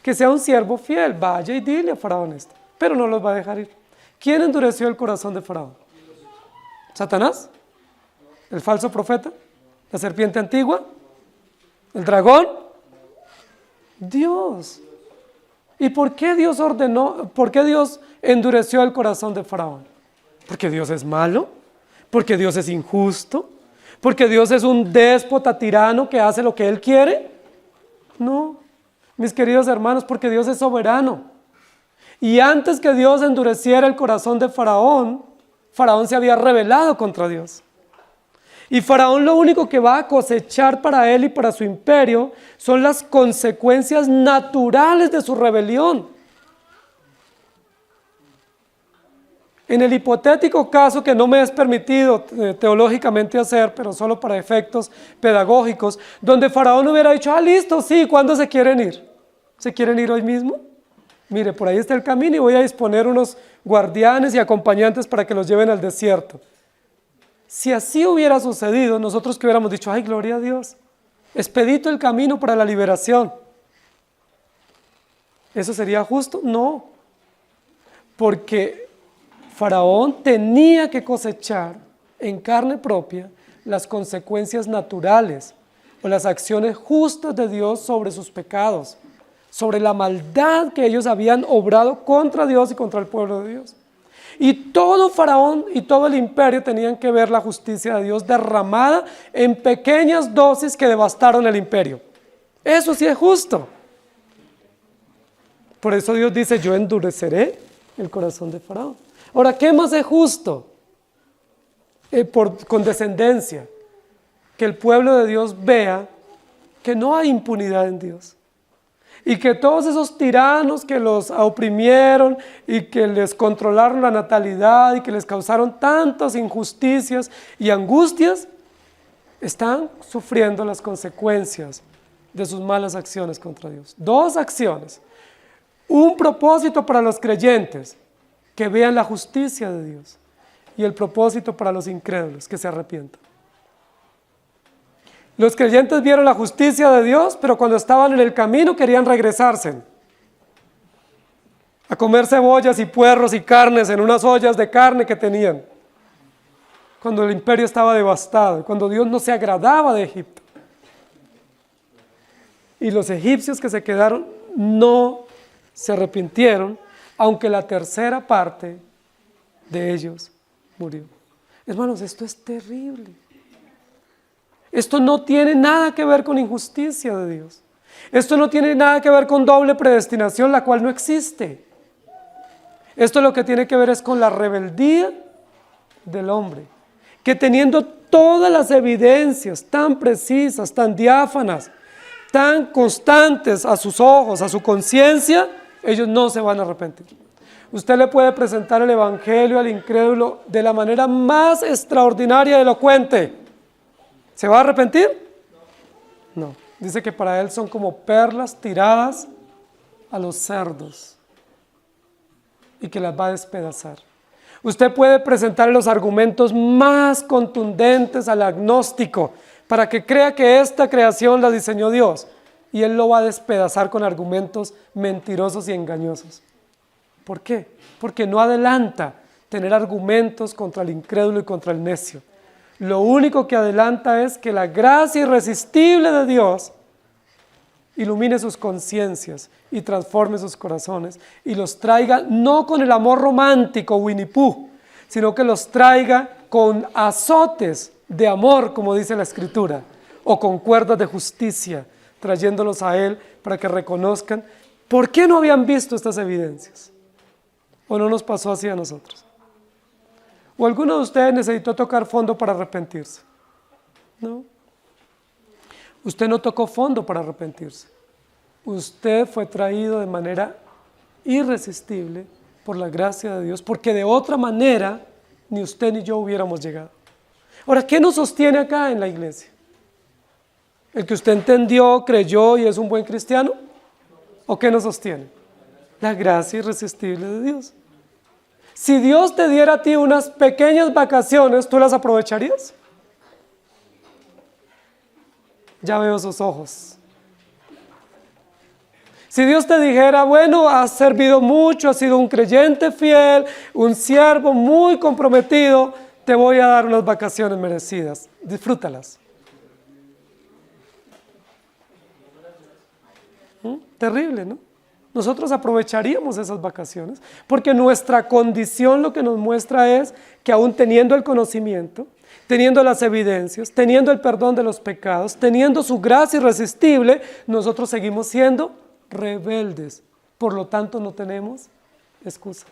que sea un siervo fiel, vaya y dile a Faraón esto, pero no los va a dejar ir. ¿Quién endureció el corazón de Faraón? ¿Satanás? ¿El falso profeta? ¿La serpiente antigua? ¿El dragón? Dios. ¿Y por qué Dios endureció el corazón de Faraón? ¿Porque Dios es malo? ¿Porque Dios es injusto? ¿Porque Dios es un déspota tirano que hace lo que Él quiere? No, mis queridos hermanos, porque Dios es soberano. Y antes que Dios endureciera el corazón de Faraón, Faraón se había rebelado contra Dios. Y Faraón lo único que va a cosechar para él y para su imperio son las consecuencias naturales de su rebelión. En el hipotético caso que no me es permitido teológicamente hacer, pero solo para efectos pedagógicos, donde Faraón hubiera dicho, listo, sí, ¿cuándo se quieren ir? ¿Se quieren ir hoy mismo? Mire, por ahí está el camino y voy a disponer unos guardianes y acompañantes para que los lleven al desierto. Si así hubiera sucedido, nosotros que hubiéramos dicho, ay, gloria a Dios, expedito el camino para la liberación. ¿Eso sería justo? No, porque Faraón tenía que cosechar en carne propia las consecuencias naturales o las acciones justas de Dios sobre sus pecados, sobre la maldad que ellos habían obrado contra Dios y contra el pueblo de Dios. Y todo Faraón y todo el imperio tenían que ver la justicia de Dios derramada en pequeñas dosis que devastaron el imperio. Eso sí es justo. Por eso Dios dice, yo endureceré el corazón de Faraón. Ahora, ¿qué más es justo? Por condescendencia, que el pueblo de Dios vea que no hay impunidad en Dios. Y que todos esos tiranos que los oprimieron y que les controlaron la natalidad y que les causaron tantas injusticias y angustias, están sufriendo las consecuencias de sus malas acciones contra Dios. Dos acciones. Un propósito para los creyentes, que vean la justicia de Dios. Y el propósito para los incrédulos, que se arrepientan. Los creyentes vieron la justicia de Dios, pero cuando estaban en el camino querían regresarse a comer cebollas y puerros y carnes en unas ollas de carne que tenían, cuando el imperio estaba devastado, cuando Dios no se agradaba de Egipto. y los egipcios que se quedaron no se arrepintieron, aunque la tercera parte de ellos murió. Hermanos, esto es terrible. Esto no tiene nada que ver con injusticia de Dios. Esto no tiene nada que ver con doble predestinación, la cual no existe. Esto lo que tiene que ver es con la rebeldía del hombre, que teniendo todas las evidencias tan precisas, tan diáfanas, tan constantes a sus ojos, a su conciencia, ellos no se van a arrepentir. Usted le puede presentar el evangelio al incrédulo de la manera más extraordinaria y elocuente. ¿Se va a arrepentir? No. Dice que para él son como perlas tiradas a los cerdos y que las va a despedazar. Usted puede presentar los argumentos más contundentes al agnóstico para que crea que esta creación la diseñó Dios, y él lo va a despedazar con argumentos mentirosos y engañosos. ¿Por qué? Porque no adelanta tener argumentos contra el incrédulo y contra el necio. Lo único que adelanta es que la gracia irresistible de Dios ilumine sus conciencias y transforme sus corazones y los traiga no con el amor romántico Winnie Pooh, sino que los traiga con azotes de amor, como dice la Escritura, o con cuerdas de justicia, trayéndolos a Él para que reconozcan por qué no habían visto estas evidencias. ¿O no nos pasó así a nosotros? ¿O alguno de ustedes necesitó tocar fondo para arrepentirse? ¿No? Usted no tocó fondo para arrepentirse. Usted fue traído de manera irresistible por la gracia de Dios, porque de otra manera ni usted ni yo hubiéramos llegado. Ahora, ¿qué nos sostiene acá en la iglesia? ¿El que usted entendió, creyó y es un buen cristiano? ¿O qué nos sostiene? La gracia irresistible de Dios. Si Dios te diera a ti unas pequeñas vacaciones, ¿tú las aprovecharías? Ya veo sus ojos. Si Dios te dijera, bueno, has servido mucho, has sido un creyente fiel, un siervo muy comprometido, te voy a dar unas vacaciones merecidas, disfrútalas. Terrible, ¿no? Nosotros aprovecharíamos esas vacaciones, porque nuestra condición lo que nos muestra es que aún teniendo el conocimiento, teniendo las evidencias, teniendo el perdón de los pecados, teniendo su gracia irresistible, nosotros seguimos siendo rebeldes. Por lo tanto, no tenemos excusa.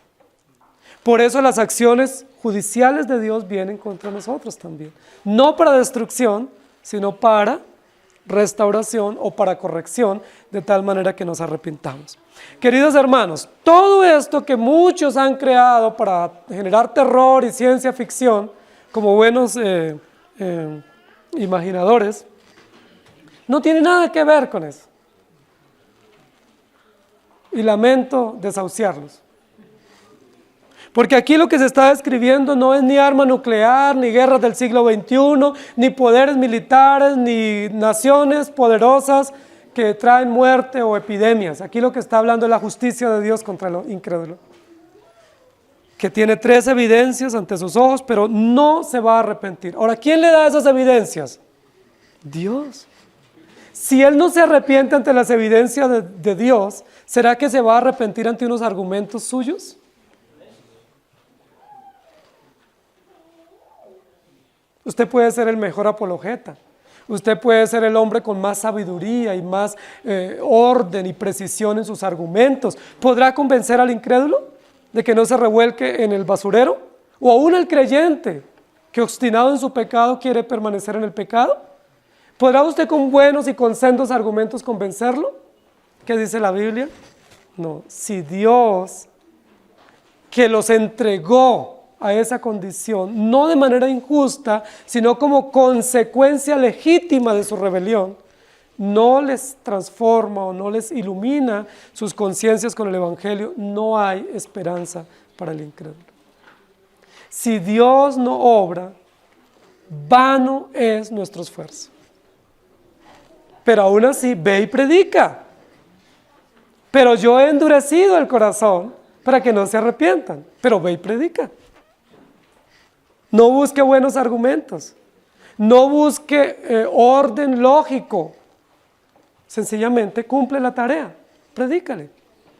Por eso las acciones judiciales de Dios vienen contra nosotros también. No para destrucción, sino para restauración o para corrección, de tal manera que nos arrepintamos. Queridos hermanos, todo esto que muchos han creado para generar terror y ciencia ficción, como buenos imaginadores, no tiene nada que ver con eso. Y lamento desahuciarlos. Porque aquí lo que se está describiendo no es ni arma nuclear, ni guerras del siglo XXI, ni poderes militares, ni naciones poderosas que traen muerte o epidemias. Aquí lo que está hablando es la justicia de Dios contra lo incrédulo, que tiene 3 evidencias ante sus ojos, pero no se va a arrepentir. Ahora, ¿quién le da esas evidencias? Dios. Si Él no se arrepiente ante las evidencias de Dios, ¿será que se va a arrepentir ante unos argumentos suyos? Usted puede ser el mejor apologeta, usted puede ser el hombre con más sabiduría y más orden y precisión en sus argumentos. ¿Podrá convencer al incrédulo de que no se revuelque en el basurero? ¿O aún al creyente que obstinado en su pecado quiere permanecer en el pecado? ¿Podrá usted con buenos y con sendos argumentos convencerlo? ¿Qué dice la Biblia? No, si Dios, que los entregó a esa condición, no de manera injusta, sino como consecuencia legítima de su rebelión, no les transforma o no les ilumina sus conciencias con el Evangelio, no hay esperanza para el incrédulo. Si Dios no obra, vano es nuestro esfuerzo. Pero aún así, ve y predica. Pero yo he endurecido el corazón para que no se arrepientan. Pero ve y predica. No busque buenos argumentos. No busque orden lógico. Sencillamente cumple la tarea, predícale.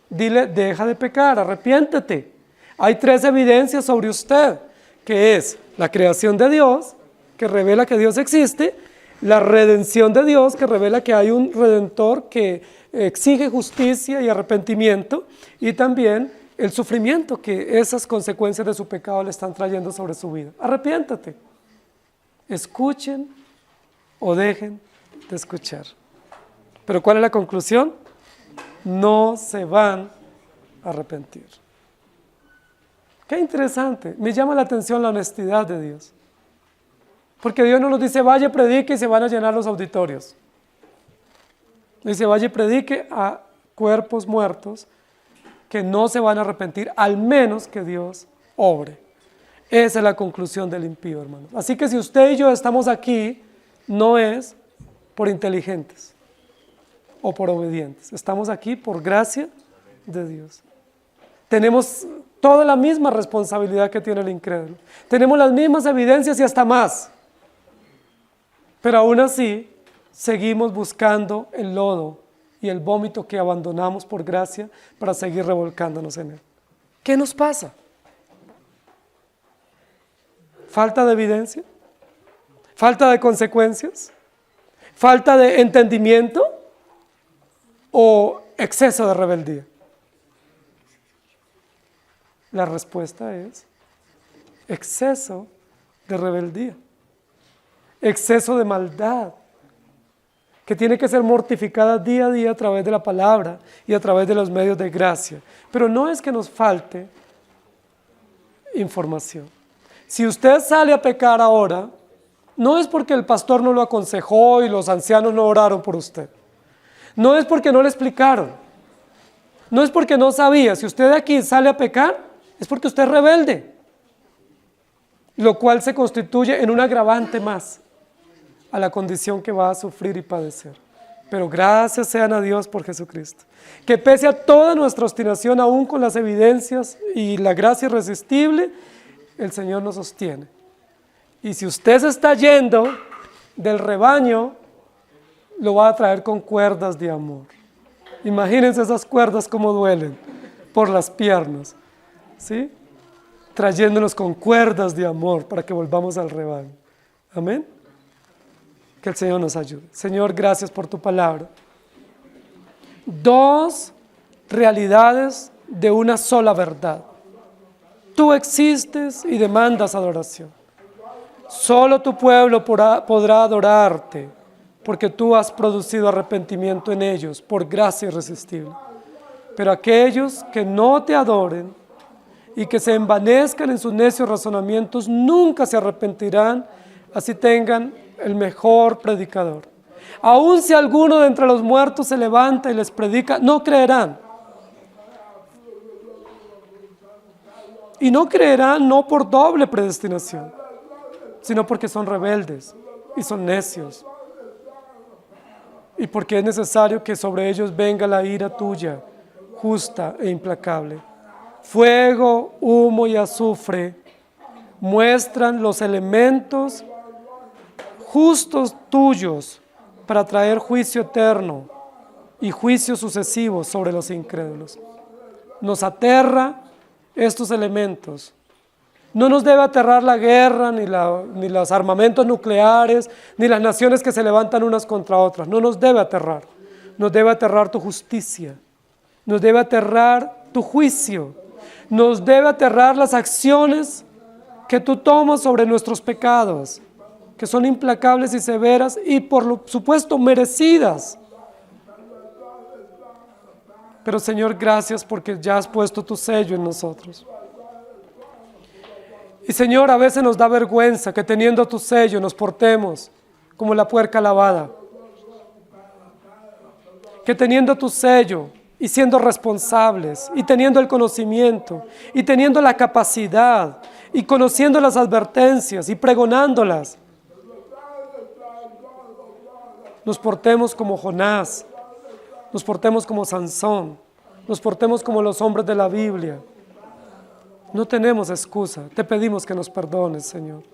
Dile, deja de pecar, arrepiéntete. Hay 3 evidencias sobre usted, que es la creación de Dios, que revela que Dios existe, la redención de Dios, que revela que hay un Redentor que exige justicia y arrepentimiento, y también el sufrimiento que esas consecuencias de su pecado le están trayendo sobre su vida. Arrepiéntate. Escuchen o dejen de escuchar. Pero ¿cuál es la conclusión? No se van a arrepentir. Qué interesante. Me llama la atención la honestidad de Dios. Porque Dios no nos dice, vaya, predique y se van a llenar los auditorios. Dice, vaya y predique a cuerpos muertos que no se van a arrepentir, al menos que Dios obre. Esa es la conclusión del impío, hermanos. Así que si usted y yo estamos aquí, no es por inteligentes o por obedientes. Estamos aquí por gracia de Dios. Tenemos toda la misma responsabilidad que tiene el incrédulo. Tenemos las mismas evidencias y hasta más. Pero aún así, seguimos buscando el lodo y el vómito que abandonamos por gracia para seguir revolcándonos en él. ¿Qué nos pasa? ¿Falta de evidencia? ¿Falta de consecuencias? ¿Falta de entendimiento? ¿O exceso de rebeldía? La respuesta es exceso de rebeldía, exceso de maldad, que tiene que ser mortificada día a día a través de la palabra y a través de los medios de gracia. Pero no es que nos falte información. Si usted sale a pecar ahora, no es porque el pastor no lo aconsejó y los ancianos no oraron por usted. No es porque no le explicaron. No es porque no sabía. Si usted de aquí sale a pecar, es porque usted es rebelde, lo cual se constituye en un agravante más a la condición que va a sufrir y padecer. Pero gracias sean a Dios por Jesucristo, que pese a toda nuestra obstinación, aún con las evidencias y la gracia irresistible, el Señor nos sostiene. Y si usted se está yendo del rebaño, lo va a traer con cuerdas de amor. Imagínense esas cuerdas como duelen por las piernas, ¿sí? Trayéndonos con cuerdas de amor para que volvamos al rebaño. Amén. Que el Señor nos ayude. Señor, gracias por tu palabra. 2 realidades de una sola verdad. Tú existes y demandas adoración. Solo tu pueblo podrá adorarte, porque tú has producido arrepentimiento en ellos por gracia irresistible. Pero aquellos que no te adoren y que se envanezcan en sus necios razonamientos nunca se arrepentirán, así tengan el mejor predicador. Aun si alguno de entre los muertos se levanta y les predica, no creerán. Y no creerán no por doble predestinación, sino porque son rebeldes y son necios. Y porque es necesario que sobre ellos venga la ira tuya, justa e implacable. Fuego, humo y azufre muestran los elementos justos tuyos para traer juicio eterno y juicio sucesivo sobre los incrédulos. Nos aterra estos elementos. No nos debe aterrar la guerra, ni los armamentos nucleares, ni las naciones que se levantan unas contra otras. No nos debe aterrar. Nos debe aterrar tu justicia. Nos debe aterrar tu juicio. Nos debe aterrar las acciones que tú tomas sobre nuestros pecados, que son implacables y severas y por supuesto merecidas. Pero Señor, gracias porque ya has puesto tu sello en nosotros. Y Señor, a veces nos da vergüenza que teniendo tu sello nos portemos como la puerca lavada. Que teniendo tu sello y siendo responsables y teniendo el conocimiento y teniendo la capacidad y conociendo las advertencias y pregonándolas, nos portemos como Jonás, nos portemos como Sansón, nos portemos como los hombres de la Biblia. No tenemos excusa, te pedimos que nos perdones, Señor.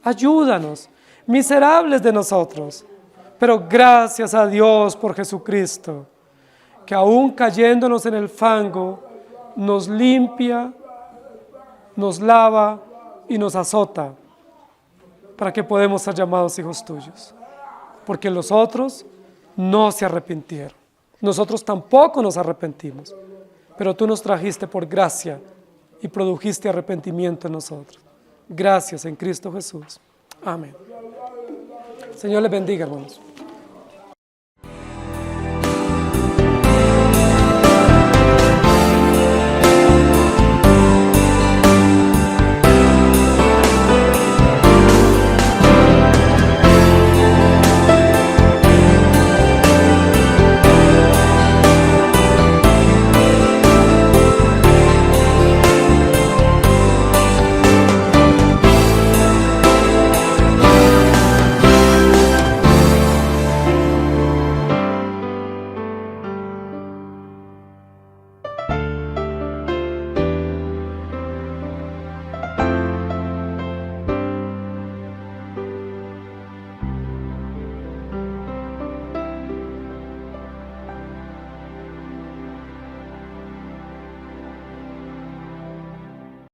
Ayúdanos, miserables de nosotros, Pero gracias a Dios por Jesucristo, que aún cayéndonos en el fango, nos limpia, nos lava y nos azota, para que podamos ser llamados hijos tuyos. Porque los otros no se arrepintieron. Nosotros tampoco nos arrepentimos, pero tú nos trajiste por gracia y produjiste arrepentimiento en nosotros. Gracias en Cristo Jesús. Amén. Señor les bendiga, hermanos.